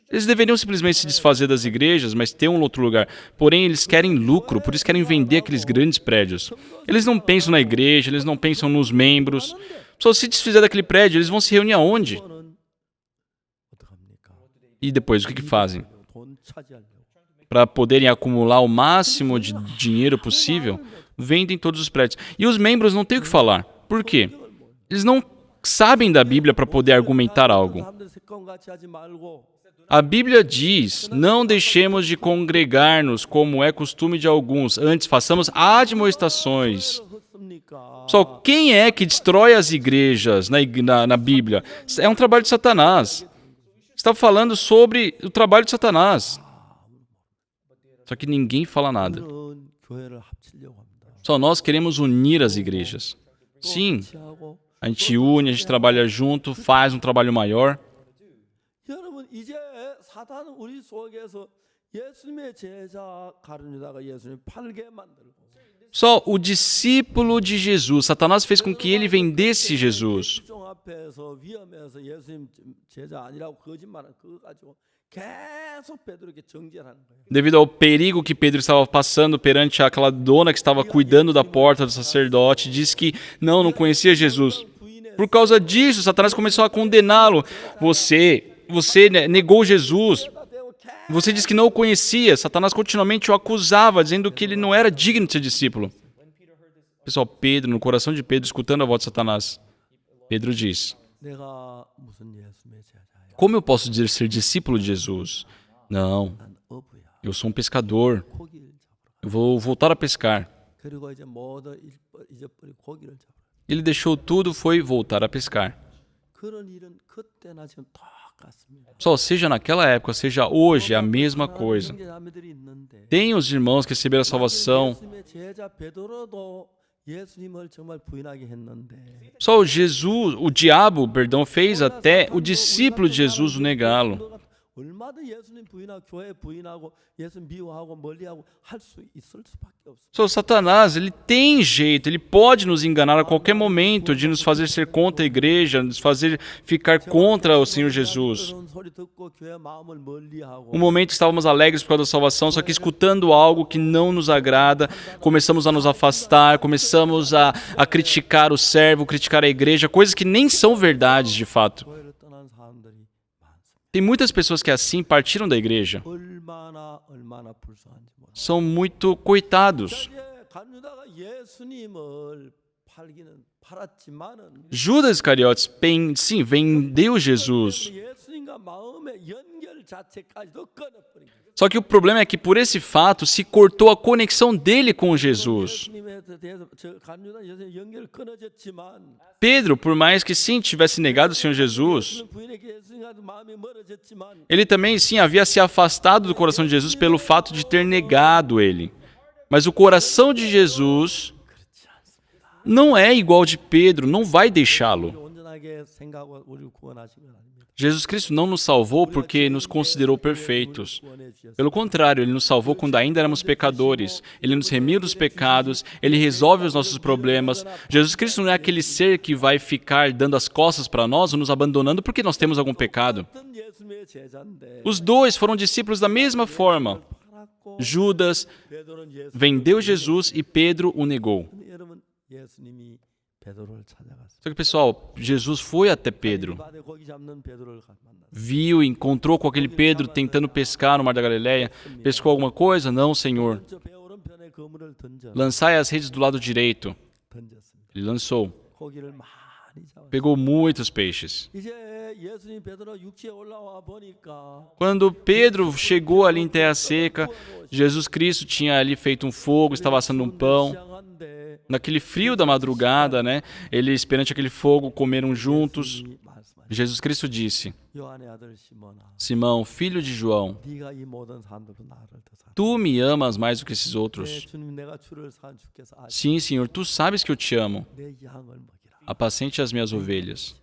Eles deveriam simplesmente se desfazer das igrejas, mas ter um outro lugar. Porém, eles querem lucro, por isso querem vender aqueles grandes prédios. Eles não pensam na igreja, eles não pensam nos membros. Só se desfizer daquele prédio, eles vão se reunir aonde?
그거는 어떡합니까?
E depois, o que fazem?
돈 차지하려고.
Para poderem acumular o máximo de dinheiro possível, vendem todos os prédios. E os membros não têm o que falar. Por quê? Eles não sabem da Bíblia para poder argumentar algo.
사람들 색깔 같이 하지 말고
A Bíblia diz: não deixemos de congregar-nos, como é costume de alguns, antes façamos admoestações. Só quem é que destrói as igrejas na Bíblia? É um trabalho de Satanás. Está falando sobre o trabalho de Satanás. Só que ninguém fala nada.
우리는 교회를 합치려고 합니다.
Só nós queremos unir as igrejas. Sim, a gente une, a gente trabalha junto, faz um trabalho maior.
여러분 이제 사단은 우리 속에서 예수님의 제자 가룟 유다가 예수님 팔게 만들고
Só o discípulo de Jesus, Satanás fez com que ele vendesse Jesus.
종 앞에서 위험해서 예수님 제자 아니라고 거짓말을 그거 가지고 계속 베드로에게 정죄하는 거예요.
Devido ao perigo que Pedro estava passando perante aquela dona que estava cuidando da porta do sacerdote, disse que não conhecia Jesus. Por causa disso, Satanás começou a condená-lo. Você negou Jesus. Você disse que não o conhecia. Satanás continuamente o acusava, dizendo que ele não era digno de ser discípulo. Pessoal, Pedro, no coração de Pedro, escutando a voz de Satanás, Pedro diz:
내가 무슨 예수님의 제자야?
como eu posso dizer ser discípulo de Jesus? Não,
난 어부야.
eu sou um pescador.
고기를 잡으러.
Eu vou voltar a pescar.
그리고 이제 모두 잊어버리고 고기를 잡으러.
Ele deixou tudo, foi voltar a pescar.
그런 일은 그때나 지금 똑같습니다.
Só seja naquela época, seja hoje, é a mesma coisa.
형제자매들이 있는데
Tem os irmãos que receberam a salvação.
예수님의 제자 베드로도 예수님을 정말 부인하게 했는데
Só o diabo, fez até o discípulo de Jesus o negá-lo.
얼마든 예수님 부인하고 교회 부인하고 예수 미워하고 멀리하고 할 수 있을 수밖에 없어요.
Só Satanás, ele tem jeito, ele pode nos enganar a qualquer momento, de nos fazer ser contra a igreja, nos fazer ficar contra o Senhor Jesus.
그런 소리 듣고 교회 마음을 멀리하고
Um momento estávamos alegres por causa da salvação, só que escutando algo que não nos agrada, começamos a nos afastar, começamos a criticar o servo, criticar a igreja, coisas que nem são verdades de fato.
교회를 떠난 사람들이 많습니다.
Tem muitas pessoas que assim partiram da igreja.
얼마나 불쌍한지 몰라요.
São muito coitados.
이제 간유다가 예수님을 팔았지만은
Judas Iscariotes, sim, vendeu Jesus.
예수님과 마음의 연결 자체까지도 끊어버린 거예요.
Só que o problema é que por esse fato se cortou a conexão dele com Jesus.
예수님에 대해서 간유다 예수님 연결 끊어졌지만
Pedro, por mais que sim tivesse negado o Senhor Jesus,
부인에게 예수님과 마음이 멀어졌지만
ele também sim havia se afastado do coração de Jesus pelo fato de ter negado ele. Mas o coração de Jesus não é igual ao de Pedro, não vai deixá-lo.
온전하게 생각하고 우리를 구원하신 건 아닙니다.
Jesus Cristo não nos salvou porque nos considerou perfeitos.
구원해 주셨어요.
Pelo contrário, Ele nos salvou quando ainda éramos pecadores. Ele nos remiu dos pecados, Ele resolve os nossos problemas. Jesus Cristo não é aquele ser que vai ficar dando as costas para nós ou nos abandonando porque nós temos algum pecado.
어떤 예수님의 제자인데
Os dois foram discípulos da mesma forma.
팔았고
Judas
베드로는 예수.
vendeu Jesus e Pedro o negou.
여러분 예수님이 베드로를 찾아갔어요.
Só que, pessoal, Jesus foi até Pedro.
바다에 고기 잡는 베드로를 만났어요.
Viu, encontrou com aquele Pedro tentando pescar no Mar da Galileia. Pescou alguma coisa? Não, Senhor.
저 배 오른편에 그물을
Lançai as redes do lado direito.
던졌습니다.
Ele lançou.
고기를 많이 잡았어요.
Pegou muitos peixes.
이제 예수님 베드로 육지에 올라와 보니까
Quando Pedro chegou ali em terra seca, Jesus Cristo tinha ali feito um fogo, estava assando um pão.
시장한데
Naquele frio da madrugada, né? Eles, perante aquele fogo, comeram juntos.
말씀하시죠.
Jesus Cristo disse:
요한의 아들 시몬아,
Simão, filho de João,
네가 이 모든 사람들보다 나를 더 사랑해.
tu me amas mais do que esses
네,
outros?
주님 내가 주를 산 주께서 아시
Sim, Senhor, tu sabes que eu te amo.
내 양을 먹이라.
Apacente as minhas ovelhas.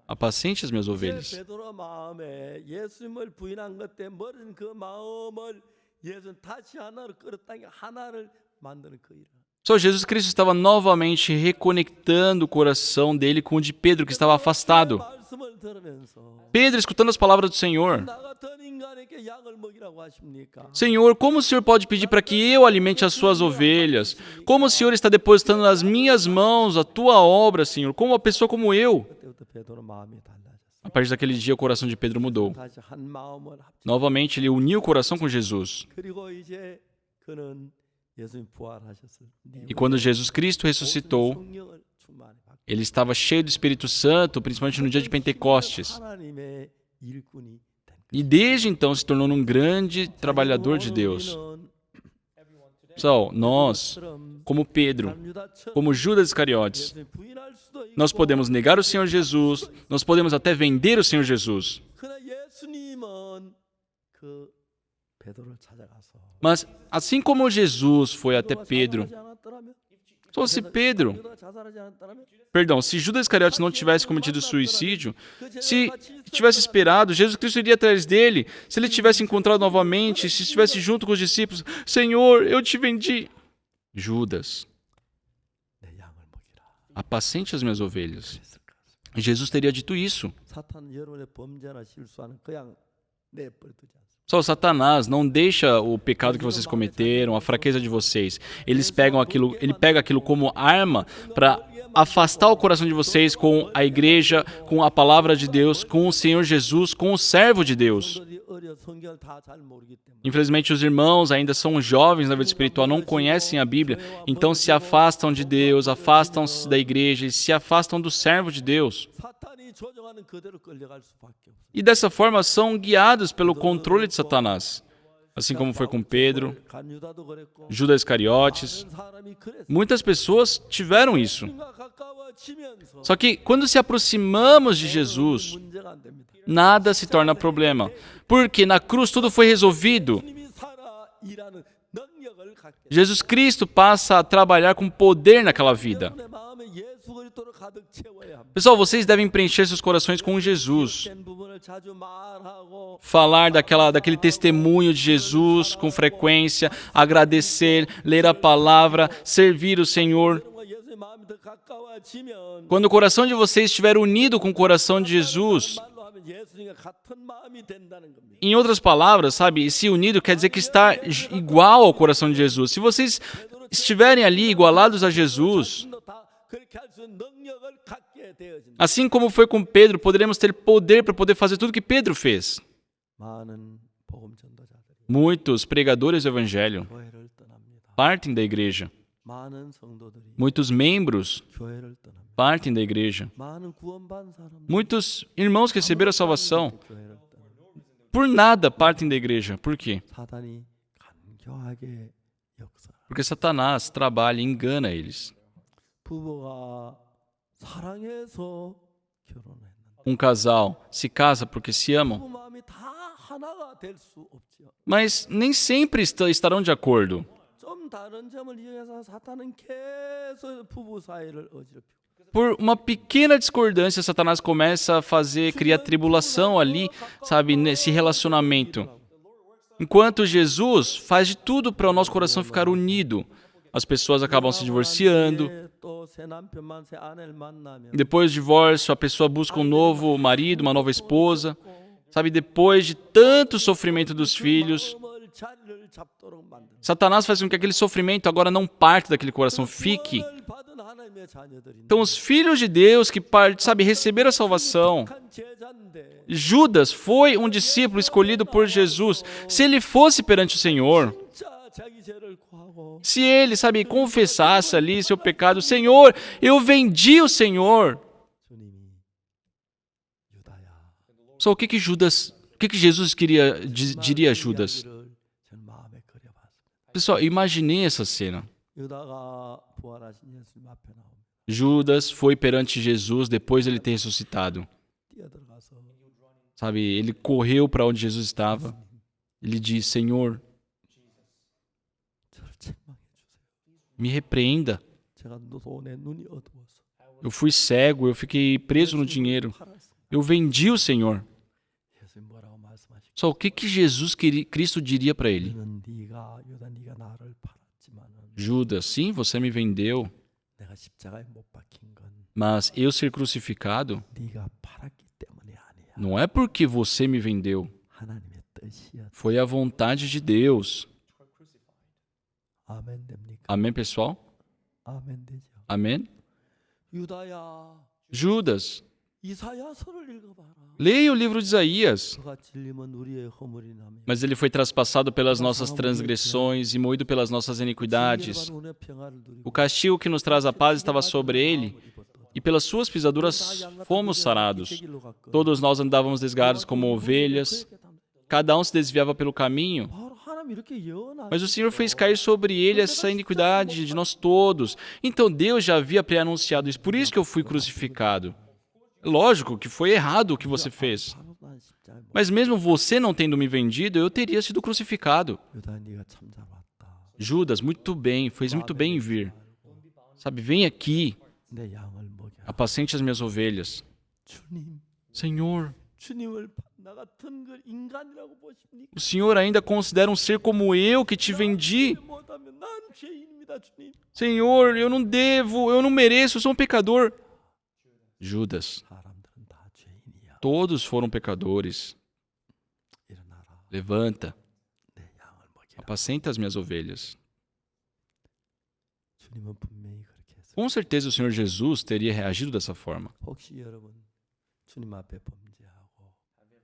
Apacente as minhas ovelhas.
베드로 마음에 예수님을 부인한 것 때문에 머린 그 마음을 예수님 다시 하나로 끌었다니 하나를 만드는 그 일을.
Só Jesus Cristo estava novamente reconectando o coração dele com o de Pedro, que estava afastado.
말씀을 들으면서
Pedro, escutando as palavras do Senhor:
나 같은 인간에게 양을 먹이라고 하십니까?
Senhor, como o Senhor pode pedir para que eu alimente as suas ovelhas? Como o Senhor está depositando nas minhas mãos a tua obra, Senhor? Como uma pessoa como eu?
그때부터 베드로 마음이 달라졌어요.
A partir daquele dia, o coração de Pedro mudou.
다시 한 마음을 합쳐.
Novamente, ele uniu o coração com Jesus.
그리고 이제 그는 예수님 부활하셨을 때
E quando Jesus Cristo ressuscitou,
성령을 충만히 받고
ele estava cheio do Espírito Santo, principalmente no dia de Pentecostes.
하나님의 일꾼이 된 거예요.
E desde então se tornou um grande trabalhador de Deus. Pessoal, nós, como Pedro, como Judas Iscariotes, nós podemos negar o Senhor Jesus, nós podemos até vender o Senhor Jesus. Mas, assim como Jesus foi até Pedro, se Judas Iscariotes não tivesse cometido suicídio, se tivesse esperado, Jesus Cristo iria atrás dele. Se ele tivesse encontrado novamente, se estivesse junto com os discípulos, Senhor, eu te vendi. Judas, apacente as minhas ovelhas. Jesus teria dito isso. Só Satanás não deixa o pecado que vocês cometeram, a fraqueza de vocês. Ele pega aquilo como arma para afastar o coração de vocês com a igreja, com a palavra de Deus, com o Senhor Jesus, com o servo de Deus. Infelizmente, os irmãos ainda são jovens na vida espiritual, não conhecem a Bíblia, então se afastam de Deus, afastam-se da igreja e se afastam do servo de Deus. E dessa forma são guiados pelo controle de Satanás. Assim como foi com Pedro, Judas Iscariotes. Muitas pessoas tiveram isso. Só que quando se aproximamos de Jesus, nada se torna problema. Porque na cruz tudo foi resolvido. Jesus Cristo passa a trabalhar com poder naquela vida. Pessoal, vocês devem preencher seus corações com Jesus. Falar daquele testemunho de Jesus com frequência, agradecer, ler a palavra, servir o Senhor. Quando o coração de vocês estiver unido com o coração de Jesus, em outras palavras, se unido quer dizer que está igual ao coração de Jesus. Se vocês estiverem ali igualados a Jesus, assim como foi com Pedro, poderemos ter poder para poder fazer tudo que Pedro fez. Muitos pregadores do Evangelho partem da igreja. Muitos membros partem da igreja. Muitos irmãos que receberam a salvação, por nada partem da igreja. Por quê? Porque Satanás trabalha e engana eles. Um casal se casa porque se amam, mas nem sempre estarão de acordo. Por uma pequena discordância, Satanás começa a criar tribulação ali, nesse relacionamento. Enquanto Jesus faz de tudo para o nosso coração ficar unido. As pessoas acabam se divorciando. Depois do divórcio, a pessoa busca um novo marido, uma nova esposa. Depois de tanto sofrimento dos filhos, Satanás faz com que aquele sofrimento agora não parte daquele coração, fique. Então, os filhos de Deus que receberam a salvação. Judas foi um discípulo escolhido por Jesus. Se ele fosse perante o Senhor, se ele, confessasse ali seu pecado, Senhor, eu vendi o Senhor. Só o que Jesus diria a Judas? Pessoal, imaginei essa cena. Judas foi perante Jesus depois de ele ter ressuscitado. Ele correu para onde Jesus estava. Ele disse, Senhor, me repreenda. Eu fui cego, eu fiquei preso no dinheiro. Eu vendi o Senhor. Só o que Jesus Cristo diria para ele? Judas, sim, você me vendeu, mas eu ser crucificado não é porque você me vendeu. Foi a vontade de Deus. Amém, pessoal? Amém? Judas, leia o livro de Isaías. Mas ele foi traspassado pelas nossas transgressões e moído pelas nossas iniquidades. O castigo que nos traz a paz estava sobre ele, e pelas suas pisaduras fomos sarados. Todos nós andávamos desgarrados como ovelhas, cada um se desviava pelo caminho.
바로 하나님 이렇게 예언하셨어요.
Mas o Senhor fez cair sobre ele essa iniquidade de nós todos. Então Deus já havia pré-anunciado isso. Por isso que eu fui crucificado. Lógico que foi errado o que você fez.
바로 난 십자가에 못
Mas mesmo você não tendo me vendido, eu teria sido crucificado.
유다 네가 참 잘 왔다.
Judas, muito bem, fez muito bem em vir. Sabe, vem aqui,
내 양을 먹여라.
apacente as minhas ovelhas.
주님,
Senhor,
주님을 나 같은 그 인간이라고 보십니까?
o Senhor ainda considera um ser como eu que te vendi?
못하면 난 죄인입니다, 주님.
Senhor, eu não devo, eu não mereço, eu sou um pecador. Judas,
사람들은 다 죄인이야.
todos foram pecadores.
일어나라.
Levanta,
내 양을 먹여라.
apacenta as minhas ovelhas.
주님은 분명히 그렇게 했어요.
Com certeza o Senhor Jesus teria reagido dessa forma.
혹시 여러분 주님 앞에 범죄하고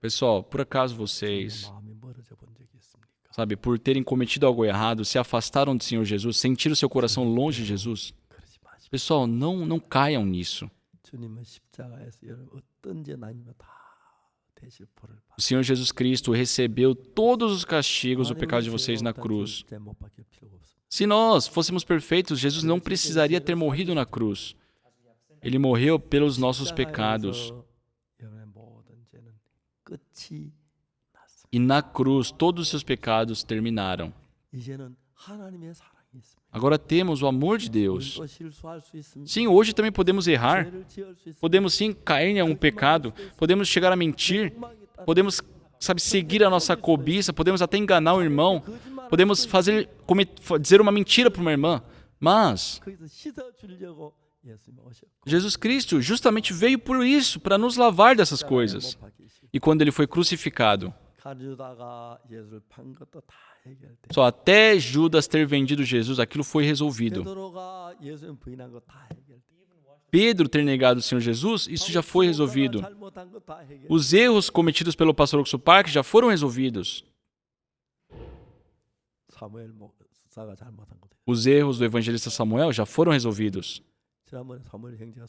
Pessoal, por acaso
주님의
vocês,
마음이 멀어져 본 적이 있습니까?
sabe, por terem cometido algo errado, se afastaram do Senhor Jesus, sentiram seu coração longe de Jesus?
그러지 마십시오.
Pessoal, não caiam nisso.
주님은 십자가에서 여러분 어떤 죄 아니면 다 대실 벌을 받.
O Senhor Jesus Cristo recebeu todos os castigos do pecado de vocês na cruz.
못 박힐 필요가 없습니다.
Se nós fôssemos perfeitos, Jesus não precisaria ter morrido na cruz. Ele morreu pelos nossos pecados.
십자가에서 여러분의 모든 죄는 끝이 났습니다.
E na cruz, todos os seus pecados terminaram.
이제는 하나님의 사랑이 있습니다.
Agora temos o amor de Deus.
또 실수할 수 있습니다.
Sim, hoje também podemos errar.
죄를 지을 수 있습니다.
Podemos sim cair em algum pecado. Podemos chegar a mentir. Podemos, sabe, seguir a nossa cobiça. Podemos até enganar o irmão. Podemos dizer uma mentira para uma irmã. Mas
거기서 씻어 주려고 예수님 오셨고
Jesus Cristo justamente veio por isso, para nos lavar dessas coisas.
못 박히시고
E quando ele foi crucificado,
가르다가 예수를 판 것도 다 해결돼.
só até Judas ter vendido Jesus, aquilo foi resolvido.
베드로가 예수님 부인한 거 다 해결돼.
Pedro ter negado o Senhor Jesus, isso já foi resolvido.
잘못한 거 다 해결돼.
Os erros cometidos pelo pastor Oxo Park já foram resolvidos.
사무엘 목사가 잘못한 것도.
Os erros do evangelista Samuel já foram resolvidos.
지난번에 사무엘 형제가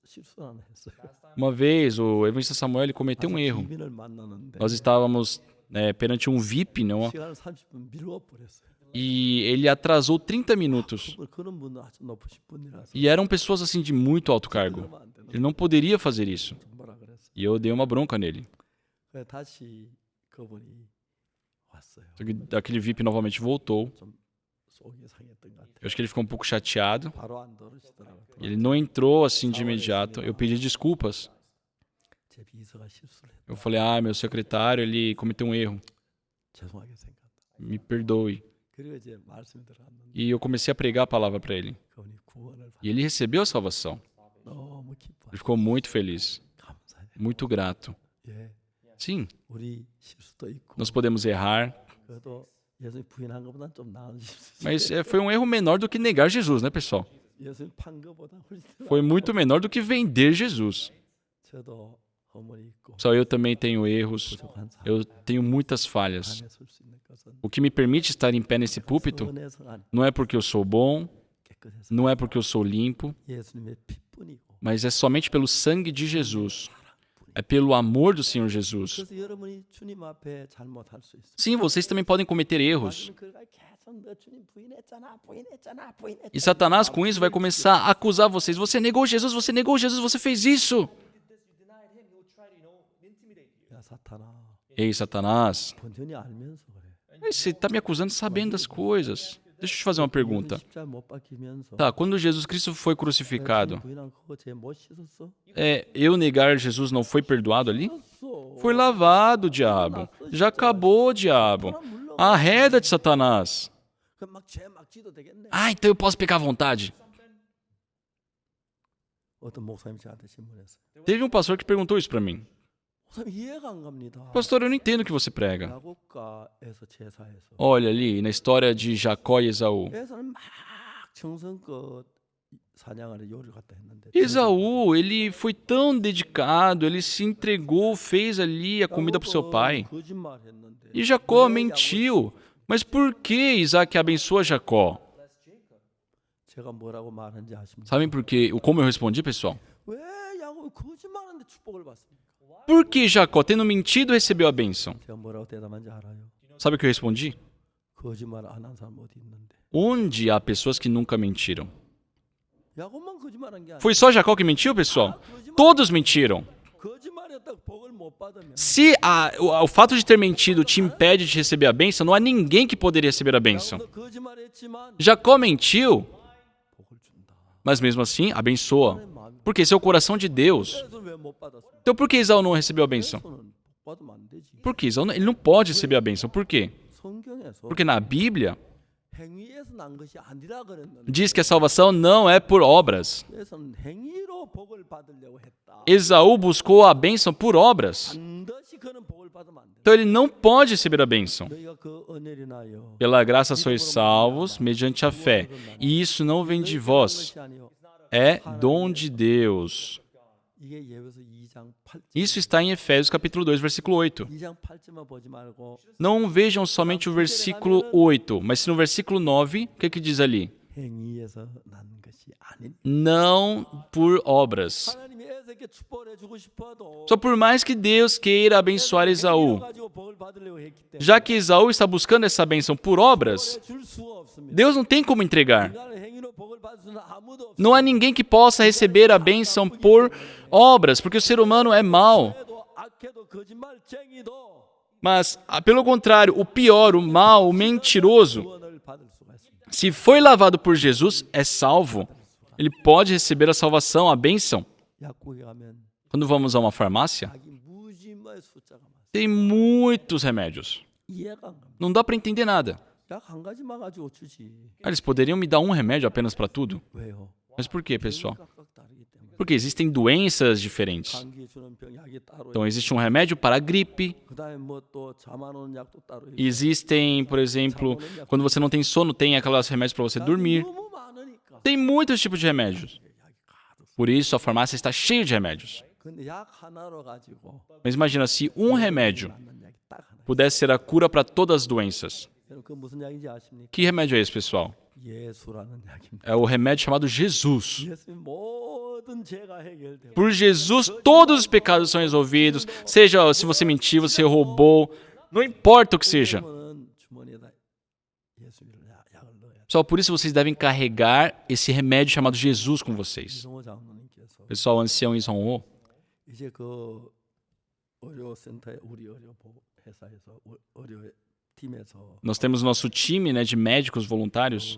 실수 하나 했어요.
Uma vez, o evangelista Samuel ele cometeu um erro.
기민을 만나는데
Nós estávamos perante um VIP, não?
시간을 30분 미루어 버렸어요.
E ele atrasou 30 minutos.
그런 분은 아주 높으신 분이라서
E eram pessoas assim de muito alto cargo.
그러면 안 되는
Ele não poderia fazer isso.
뭐라 그랬어요.
E eu dei uma bronca nele.
그래서 다시 그분이 왔어요.
Só que aquele VIP novamente voltou.
좀 속이 상했던 것 같아요.
Eu acho que ele ficou um pouco chateado.
바로 안 들으시더라고요.
Ele não entrou assim de imediato. Eu pedi desculpas.
제 비서가 실수를 했다.
Eu falei, meu secretário, ele cometeu um erro.
죄송하게 생각한다.
Me perdoe.
그리고 이제 말씀이 들어갔는데
E eu comecei a pregar a palavra para ele.
그분이 구원을 받.
E ele recebeu a salvação.
너무 기뻐.
Ele ficou muito feliz,
감사해.
muito grato.
예,
Sim,
우리 실수도 있고
nós podemos errar,
그래도 예수님 부인한 것보다는 좀 나은 실수.
mas foi um erro menor do que negar Jesus, né, pessoal?
예수님 판 것보다 훨씬
Foi muito menor do que vender Jesus.
저도 허물이 있고
Só eu também tenho erros,
부족한 사람
eu tenho muitas falhas.
안에 설 수 있는 것은
O que me permite estar em pé nesse púlpito
선해서 아니
não é porque eu sou bom,
깨끗해서
não é porque eu sou limpo,
예수님의 피뿐이고
mas é somente pelo sangue de Jesus. É pelo amor do Senhor Jesus.
그래서 여러분이 주님 앞에 잘못할 수 있어요.
Sim, vocês também podem cometer erros.
마지막에 그가 계속 너 주님 부인했잖아.
E Satanás, com isso, vai começar a acusar vocês. Você negou Jesus, você fez isso.
야 사탄아,
Ei, Satanás,
본전이 알면서 그래.
mas você está me acusando sabendo das coisas. Deixa eu te fazer uma pergunta.
십자가 못 박히면서
Tá, quando Jesus Cristo foi crucificado,
부인한 그거 죄못 씻었어?
eu negar Jesus não foi perdoado ali?
씻었어.
Foi lavado, diabo. Já acabou, diabo. Arreda de Satanás.
그럼 막죄막 지도 되겠네.
Então eu posso pecar à vontade.
어떤 목사님 저한테 질문했어요.
Teve um pastor que perguntou isso para mim.
목사님 이해가 안 갑니다.
Pastor, eu não entendo o que você prega.
야곱가에서 제사에서
Olha ali, na história de Jacó e Esaú.
에서는 막 정성껏 사냥하는 요리를 갖다 했는데
Esaú, ele foi tão dedicado, ele se entregou, fez ali a comida para o seu pai.
거짓말했는데
E Jacó mentiu. Mas por que Isaac abençoa Jacó?
제가 뭐라고 말한지 아십니까?
Sabem por quê? Como eu respondi, pessoal?
왜 야곱 거짓말하는데 축복을 받습니까?
Por que Jacó, tendo mentido, recebeu a bênção?
제가 뭐라고 대답한지 알아요?
Sabe o que eu respondi?
거짓말 안 한 사람 어디 있는데?
Onde há pessoas que nunca mentiram?
야곱만 거짓말한 게 아니야.
Foi só Jacó que mentiu, pessoal? Todos mentiram.
거짓말했다고 복을 못 받으면
Se o fato de ter mentido te impede de receber a bênção, não há ninguém que poderia receber a bênção.
야곱도 거짓말했지만
Jacó mentiu,
복을 준다.
mas mesmo assim abençoa.
하나님 마음이
Porque esse é o coração de Deus.
그래서 왜 못 받았습니까?
Então por que Esaú não recebeu a bênção?
그래서는 복 받으면 안 되지.
Por que Esaú ele não pode receber a bênção? Por quê?
성경에서
Porque na Bíblia
행위에서 난 것이 아니라 그랬는데
diz que a salvação não é por obras.
그래서 행위로 복을 받으려고 했다.
Esaú buscou a bênção por obras.
반드시 그는 복을 받으면 안 돼.
Então ele não pode receber a bênção.
너희가 그 은혜를 인하여
Pela graça sois salvos mediante a fé. E isso não vem de vós,
것이 아니요.
é dom de Deus.
이게 예배서 2장 8절.
Isso está em Efésios capítulo 2, versículo 8.
2장 8절만 보지 말고
Não vejam somente o versículo 8, mas se no versículo 9, o que diz ali?
행위에서 난 것이 아닌.
Não por obras.
하나님이 에서에게 축복을 해주고 싶어도
Só por mais que Deus queira abençoar Esaú,
가지고 복을 받으려고 했기 때문에
já que Esaú está buscando essa bênção por obras,
줄 수가 없습니다.
Deus não tem como entregar.
인간의 행위로 복을 받을 수는 아무도 없습니다.
Não há ninguém que possa receber a bênção por obras, porque o ser humano é mau.
해도 악해도 거짓말쟁이도
Mas, pelo contrário, o pior, o mal, o mentiroso,
구원을 받을 수가 있습니다.
se foi lavado por Jesus, é salvo. Ele pode receber a salvação, a bênção.
약국에 가면
Quando vamos a uma farmácia,
자기 무지마의 숫자가 많아요.
tem muitos remédios.
이해가 안 갑니다.
Não dá para entender nada.
약 한 가지만 가지고 주지.
Eles poderiam me dar um remédio apenas para tudo?
왜요?
Mas por quê, pessoal?
각각 다르기 때문에.
Porque existem doenças diferentes.
감기에 주는 병 약이 따로
Então, existe um remédio para a gripe.
그다음에 뭐 또 잠 안 오는 약도 따로 있고.
Existem, por exemplo, quando você não tem sono, tem aquelas remédios para você dormir.
너무 많으니까.
Tem muitos tipos de remédios. Por isso, a farmácia está cheia de remédios.
근데 약 하나로 가지고
Mas imagina se um remédio
맞는 약이 딱 하나.
pudesse ser a cura para todas as doenças.
여러분 그 무슨 약인지 아십니까?
Que remédio é esse, pessoal?
예수라는 약입니다.
É o remédio chamado Jesus.
예수님 모든 죄가 해결되고
Por Jesus, todos os pecados são resolvidos. Seja se você mentiu, você roubou, não importa o que seja.
그러면은 주머니에다 예수님을 약을 넣어야 돼.
Pessoal, por isso vocês devem carregar esse remédio chamado Jesus com vocês.
이성호 장로님께서
Pessoal, o ancião Isonho,
이제 그 의료센터에 우리 의료 회사에서 의료 팀에서
nós temos nosso time, né, de médicos voluntários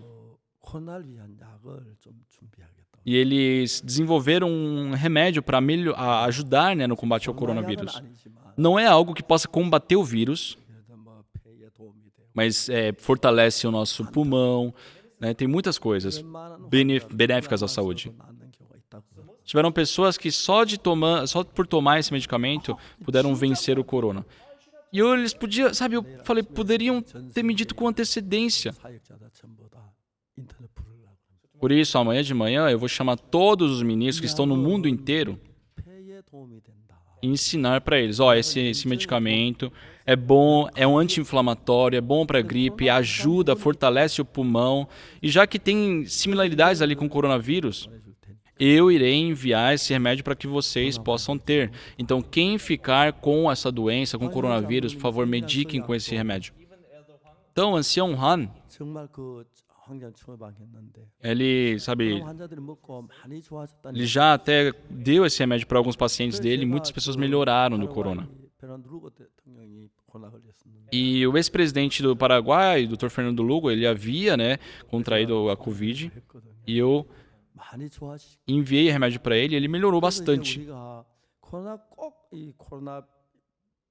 코로나를 위한 약을 좀 준비하겠다.
e eles desenvolveram um remédio para ajudar, né, no combate ao coronavírus.
아니지만
Não é algo que possa combater o vírus,
그래도 뭐 폐에 도움이 되고
mas fortalece o nosso pulmão, né, tem muitas coisas
웬만한
benéficas à saúde.
낫는 경우가 있다고.
Tiveram pessoas que só por tomar esse medicamento puderam vencer o corona. E eles podiam, sabe, eu falei, poderiam ter me dito com antecedência.
사역자다 전부 다 인터넷 부르려고.
Por isso, amanhã de manhã eu vou chamar todos os ministros que estão no mundo inteiro
폐에 도움이 된다.
e ensinar para eles, ó, esse medicamento é bom, é um anti-inflamatório, é bom para gripe, ajuda, fortalece o pulmão. E já que tem similaridades ali com o coronavírus, eu irei enviar esse remédio para que vocês possam ter. Então, quem ficar com essa doença, com coronavírus, por favor, mediquem com esse remédio. Então, o ancião Han,
정말 그 황장 처방했는데
ele, sabe,
환자들이 먹고 많이 좋아졌다니.
ele já até deu esse remédio para alguns pacientes dele e muitas pessoas melhoraram do corona.
베란드 루거 대통령이 코로나 걸렸었는데
E o ex-presidente do Paraguai, Dr. Fernando Lugo, ele havia, né, contraído a Covid
했거든요.
e eu
많이 좋아지.
enviei remédio para ele e ele melhorou
그래서 이제
bastante.
우리가 코로나 꼭 이 코로나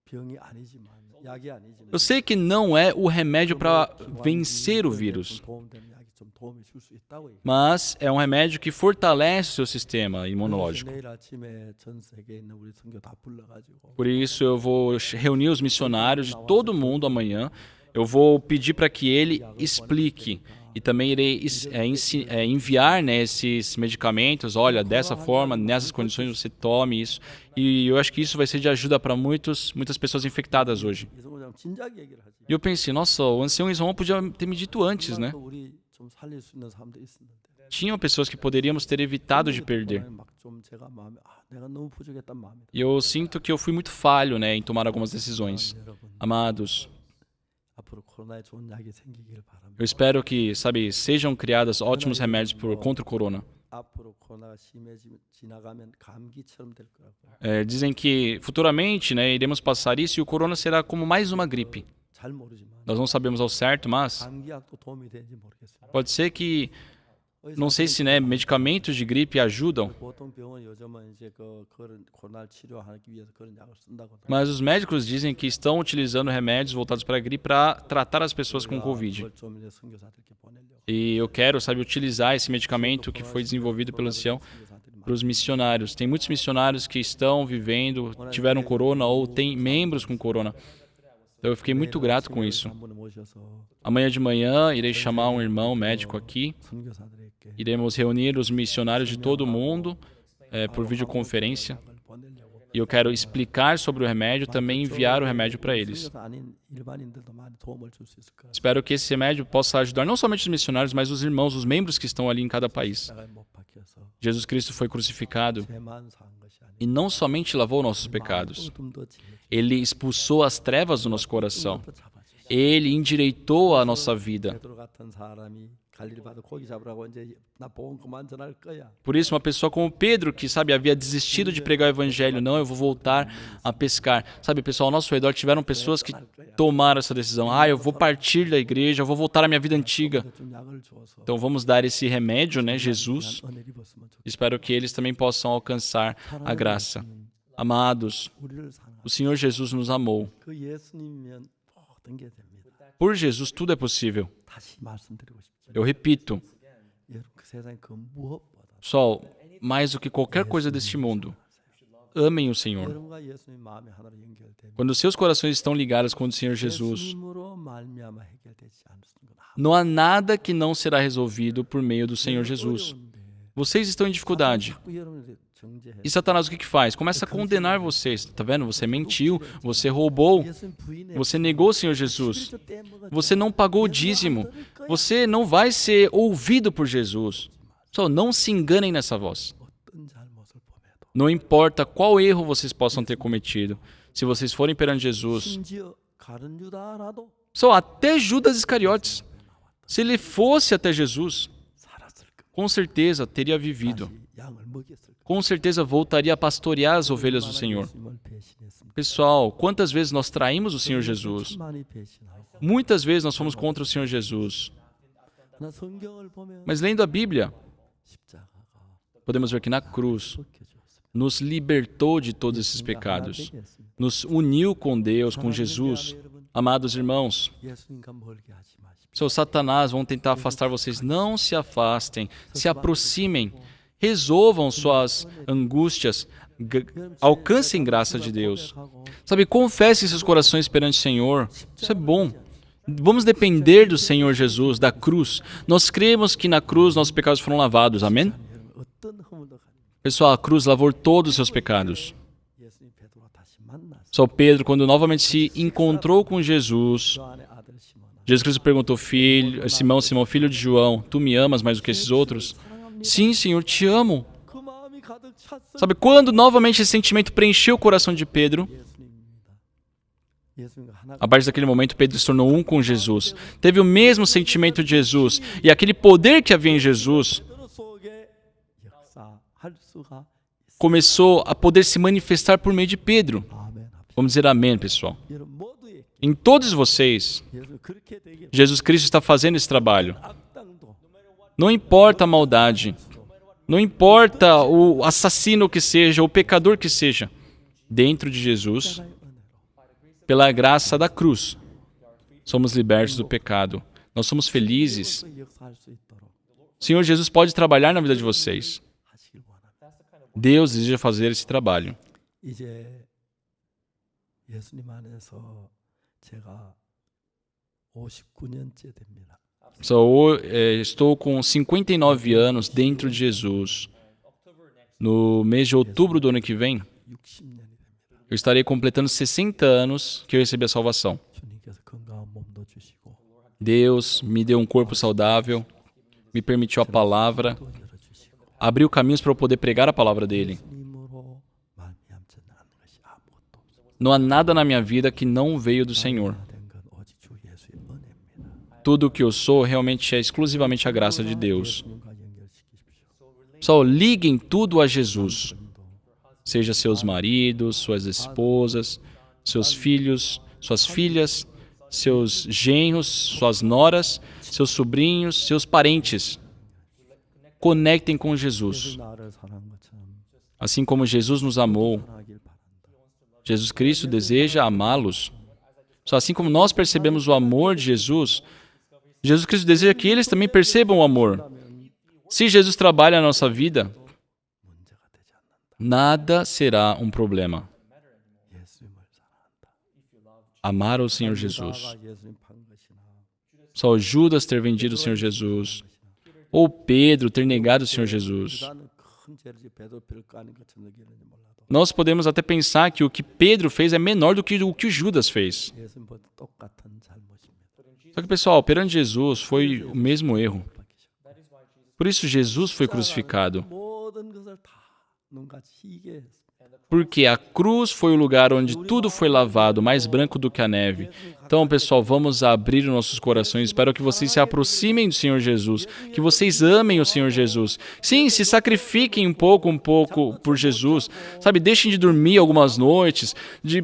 병이 아니지만 약이 아니지만
Eu sei que não é o remédio para vencer o vírus,
도움되는 약이 좀 도움이 줄 수 있다고.
mas é um remédio que fortalece o seu sistema imunológico.
내일 아침에 전 세계에 있는 우리 선교 다 불러가지고
Por isso eu vou reunir os missionários de todo mundo amanhã. Eu vou pedir para que ele explique e também irei enviar, né, esses medicamentos. Olha, dessa forma, nessas condições você tome isso. E eu acho que isso vai ser de ajuda para muitas pessoas infectadas hoje.
이성호장 진작 얘기를 하지.
E eu pensei, nossa, o ancião Isão podia ter me dito antes, né?
또 우리 좀 살릴 수 있는 사람도 있었는데.
Tinham pessoas que poderíamos ter evitado de perder.
막좀 제가 마음에 내가 너무 부족했단 마음이다.
E eu sinto que eu fui muito falho, né, em tomar algumas decisões.
여러분,
Amados,
앞으로 코로나에 좋은 약이 생기길 바랍니다.
eu espero que, sabe, sejam criados ótimos remédios contra o corona.
앞으로 코로나가 지나가면 감기처럼 될 거라고.
Dizem que futuramente, né, iremos passar isso e o corona será como mais uma gripe.
잘 모르지만
Nós não sabemos ao certo, mas
감기약도 도움이 되는지 모르겠어요.
pode ser que, não sei se, né, medicamentos de gripe ajudam,
보통 병원 요즘은 이제 그런 코로나를 치료하기 위해서 그런 약을 쓴다고.
mas os médicos dizem que estão utilizando remédios voltados para a gripe para tratar as pessoas com Covid.
그걸 좀 이제 선교사들께 보내려고.
E eu quero, sabe, utilizar esse medicamento que foi desenvolvido pelo ancião para os missionários. Tem muitos missionários que estão vivendo, tiveram corona ou têm membros com corona. Então eu fiquei muito grato com isso.
한 분을 모셔서
Amanhã de manhã irei chamar um irmão médico aqui.
선교사들에게
Iremos reunir os missionários de todo o mundo por videoconferência.
약을 보내려고.
E eu quero explicar sobre o remédio, também enviar o remédio para eles.
선교사 아닌 일반인들도 많이 도움을 줄 수 있을 거예요.
Espero que esse remédio possa ajudar não somente os missionários, mas os irmãos, os membros que estão ali em cada país.
십자가에 못 박혀서
Jesus Cristo foi crucificado
죄만 사한 것이 아니고
e não somente lavou nossos pecados.
어둠도 지혜,
Ele expulsou as trevas do nosso coração.
또 잡아주시고.
Ele endireitou a nossa vida.
베드로 같은 사람이 갈릴 받아 고기 잡으라고 이제 나 복음 그만 전할 거야.
Por isso, uma pessoa como Pedro, que, sabe, havia desistido de pregar o evangelho, não, eu vou voltar a pescar. Sabe, pessoal, ao nosso redor tiveram pessoas que tomaram essa decisão. Eu vou partir da igreja, eu vou voltar à minha vida antiga.
좀 약을 주어서
Então, vamos dar esse remédio, né, Jesus.
은혜를 입었으면 좋겠어.
Espero que eles também possam alcançar a graça. Amados,
우리를 사랑하고
o Senhor Jesus nos amou.
그 예수님이면 모든 게 됩니다.
Por Jesus, tudo é possível.
다시 말씀드리고 싶죠.
Eu repito,
여러분 그 세상 그 무엇보다
pessoal, mais do que qualquer coisa deste mundo, amem o Senhor.
여러분과 예수님 마음이 하나로 연결되면
Quando seus corações estão ligados com o Senhor Jesus,
예수님으로 말미암아 해결되지 않는 건
não há nada que não será resolvido por meio do Senhor Jesus. Vocês estão em dificuldade.
자꾸 여러분을 정죄해.
E Satanás o que faz? Começa a condenar vocês. Tá vendo? Você mentiu, você roubou,
예수님 부인해.
você negou o Senhor Jesus,
또 떼먹어.
você não pagou o dízimo, você não vai ser ouvido por Jesus. Só não se enganem nessa voz.
어떤 잘못을 범해도
Não importa qual erro vocês possam ter cometido. Se vocês forem perante Jesus,
심지어 가른 유다 하나도
só até Judas Iscariotes, se ele fosse até Jesus,
살았을 거.
com certeza teria vivido.
다시 양을 먹였을 거.
Com certeza voltaria a pastorear as ovelhas do Senhor.
예수님을 배신했습니다.
Pessoal, quantas vezes nós traímos o Senhor Jesus?
많이 배신하고.
Muitas vezes nós fomos contra o Senhor Jesus.
나 성경을 보면
Mas lendo a Bíblia,
십자가가
podemos ver que na cruz
벗겨줬습니다.
nos libertou de todos esses pecados. Nos uniu com Deus, com Jesus. Amados irmãos,
예수님과 멀게 하지 마십시오.
seus Satanás vão tentar afastar vocês. Não se afastem, se aproximem. Resolvam suas angústias. Alcancem graça de Deus. Sabe, confessem seus corações perante o Senhor. Isso é bom. Vamos depender do Senhor Jesus, da cruz. Nós cremos que na cruz nossos pecados foram lavados. Amém?
어떤 허물도 가지고
Pessoal, a cruz lavou todos os seus pecados.
예수님 베드로가 다시 만났어.
Só Pedro, quando novamente se encontrou com Jesus,
요 안에 아들 시몬아.
Jesus Cristo perguntou, Simão, filho de João, tu me amas mais do que esses outros? Sim, Senhor, te amo.
그 마음이 가득 찼어.
Sabe, quando novamente esse sentimento preencheu o coração de Pedro,
예수님입니다. 예수님과 하나가
a partir daquele momento, Pedro se tornou um com Jesus. Teve o mesmo sentimento de Jesus. E aquele poder que havia em Jesus
베드로 속에 역사할 수가 있어.
começou a poder se manifestar por meio de Pedro.
아멘 합시다.
Vamos dizer amém, pessoal.
여러분 모두의
Em todos vocês,
예수 그렇게 되게
Jesus Cristo está fazendo esse trabalho.
악당도
Não importa a maldade, não importa o assassino que seja, o pecador que seja, dentro de Jesus, pela graça da cruz, somos libertos do pecado. Nós somos felizes.
역사할 수 있도록
O Senhor Jesus pode trabalhar na vida de vocês.
하시길 원합니다.
Deus deseja fazer esse trabalho.
이제 예수님 안에서 제가 59년째 됩니다.
Estou com 59 anos dentro de Jesus. No mês de outubro do ano que vem,
60년이 됩니다.
eu estarei completando 60 anos que eu recebi a salvação.
주님께서 건강한 몸도 주시고
Deus me deu um corpo saudável, me permitiu a palavra,
또 열어주시고
abriu caminhos para eu poder pregar a palavra dele.
예수님으로 말미암지 않은 것이 아무것도 없습니다.
Não há nada na minha vida que não veio do Senhor.
된 건 오직 주 예수의 은혜입니다.
Tudo o que eu sou realmente é exclusivamente a graça de Deus.
예수님과 연결시키십시오.
Só liguem tudo a Jesus. Seja seus maridos, suas esposas, seus filhos, suas filhas, seus genros, suas noras, seus sobrinhos, seus parentes. Conectem com Jesus.
나를 사랑한 것처럼
Assim como Jesus nos amou,
사랑하길 바란다.
Jesus Cristo deseja amá-los. Só assim como nós percebemos o amor de Jesus, Jesus Cristo deseja que eles também percebam o amor. Se Jesus trabalha na nossa vida,
문제가 되지 않는다.
nada será um problema.
예수님을 사랑한다.
Amar ao Senhor Jesus.
유다가 예수님 판 것이나
Só Judas ter vendido o Senhor Jesus. Ou Pedro ter negado o Senhor Jesus.
유다는 큰 죄를 베드로 피를 까는 것처럼 여기는지 몰라도
Nós podemos até pensar que o que Pedro fez é menor do que o que Judas fez.
예수님보다 똑같은 잘못입니다.
Só que, pessoal, perante Jesus foi o mesmo erro. Por isso, Jesus foi crucificado.
모든 것을 다 눈같이 희게 했습니다.
Porque a cruz foi o lugar onde tudo foi lavado, mais branco do que a neve. Então, pessoal, vamos abrir os nossos corações. Espero que vocês se aproximem do Senhor Jesus, que vocês amem o Senhor Jesus. Sim, se sacrifiquem um pouco por Jesus. Sabe, deixem de dormir algumas noites,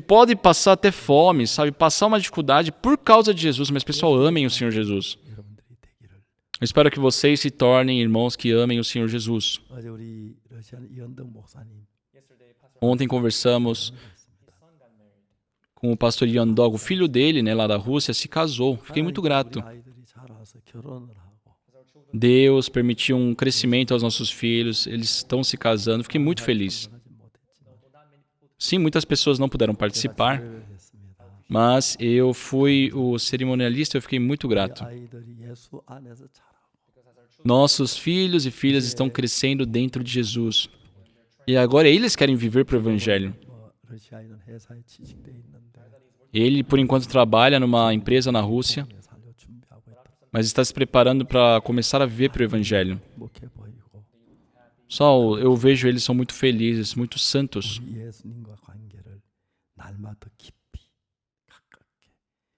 pode passar até fome, sabe, passar uma dificuldade por causa de Jesus, mas, pessoal, amem o Senhor Jesus.
여러분들이 되기를.
Eu espero que vocês se tornem irmãos que amem o Senhor Jesus.
어제 우리 러시아는 이현덕 목사님
Ontem conversamos com o pastor Yandog, o filho dele, lá da Rússia, se casou. Fiquei muito grato.
우리 아이들이 자라서 결혼을 하고
Deus permitiu um crescimento aos nossos filhos, eles estão se casando. Fiquei muito feliz.
하지 못했지만
Sim, muitas pessoas não puderam participar,
제가 했습니다.
mas eu fui o cerimonialista e eu fiquei muito grato.
아이들이 예수 안에서 자라고
Nossos filhos e filhas estão crescendo dentro de Jesus. E agora eles querem viver para o Evangelho.
뭐 러시아인은 회사에 취직돼 있는데
Ele, por enquanto, trabalha numa empresa na Rússia,
살려 준비하고 있다.
mas está se preparando para começar a viver para o Evangelho.
행복해 보이고
Só eu vejo eles são muito felizes, muito santos.
우리 예수님과 관계를 날마다 깊이 가깝게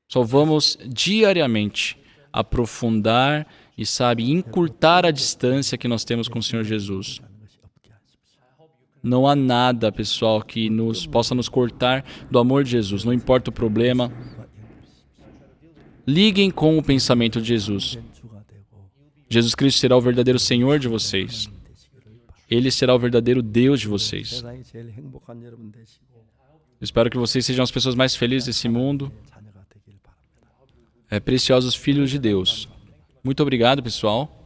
Só vamos diariamente aprofundar e, sabe, encurtar a distância que nós temos com o Senhor Jesus.
하는 것이 없게 하십시오.
Não há nada, pessoal, que possa nos cortar do amor de Jesus. Não importa o problema. Liguem com o pensamento de Jesus.
된 주가 되고
Jesus Cristo será o verdadeiro Senhor de vocês.
되시기를 바랍니다.
Ele será o verdadeiro Deus de vocês.
세상이 제일 행복한 여러분 되시고
Espero que vocês sejam as pessoas mais felizes desse mundo.
자녀가 되길 바랍니다.
Preciosos filhos de Deus. Muito obrigado, pessoal.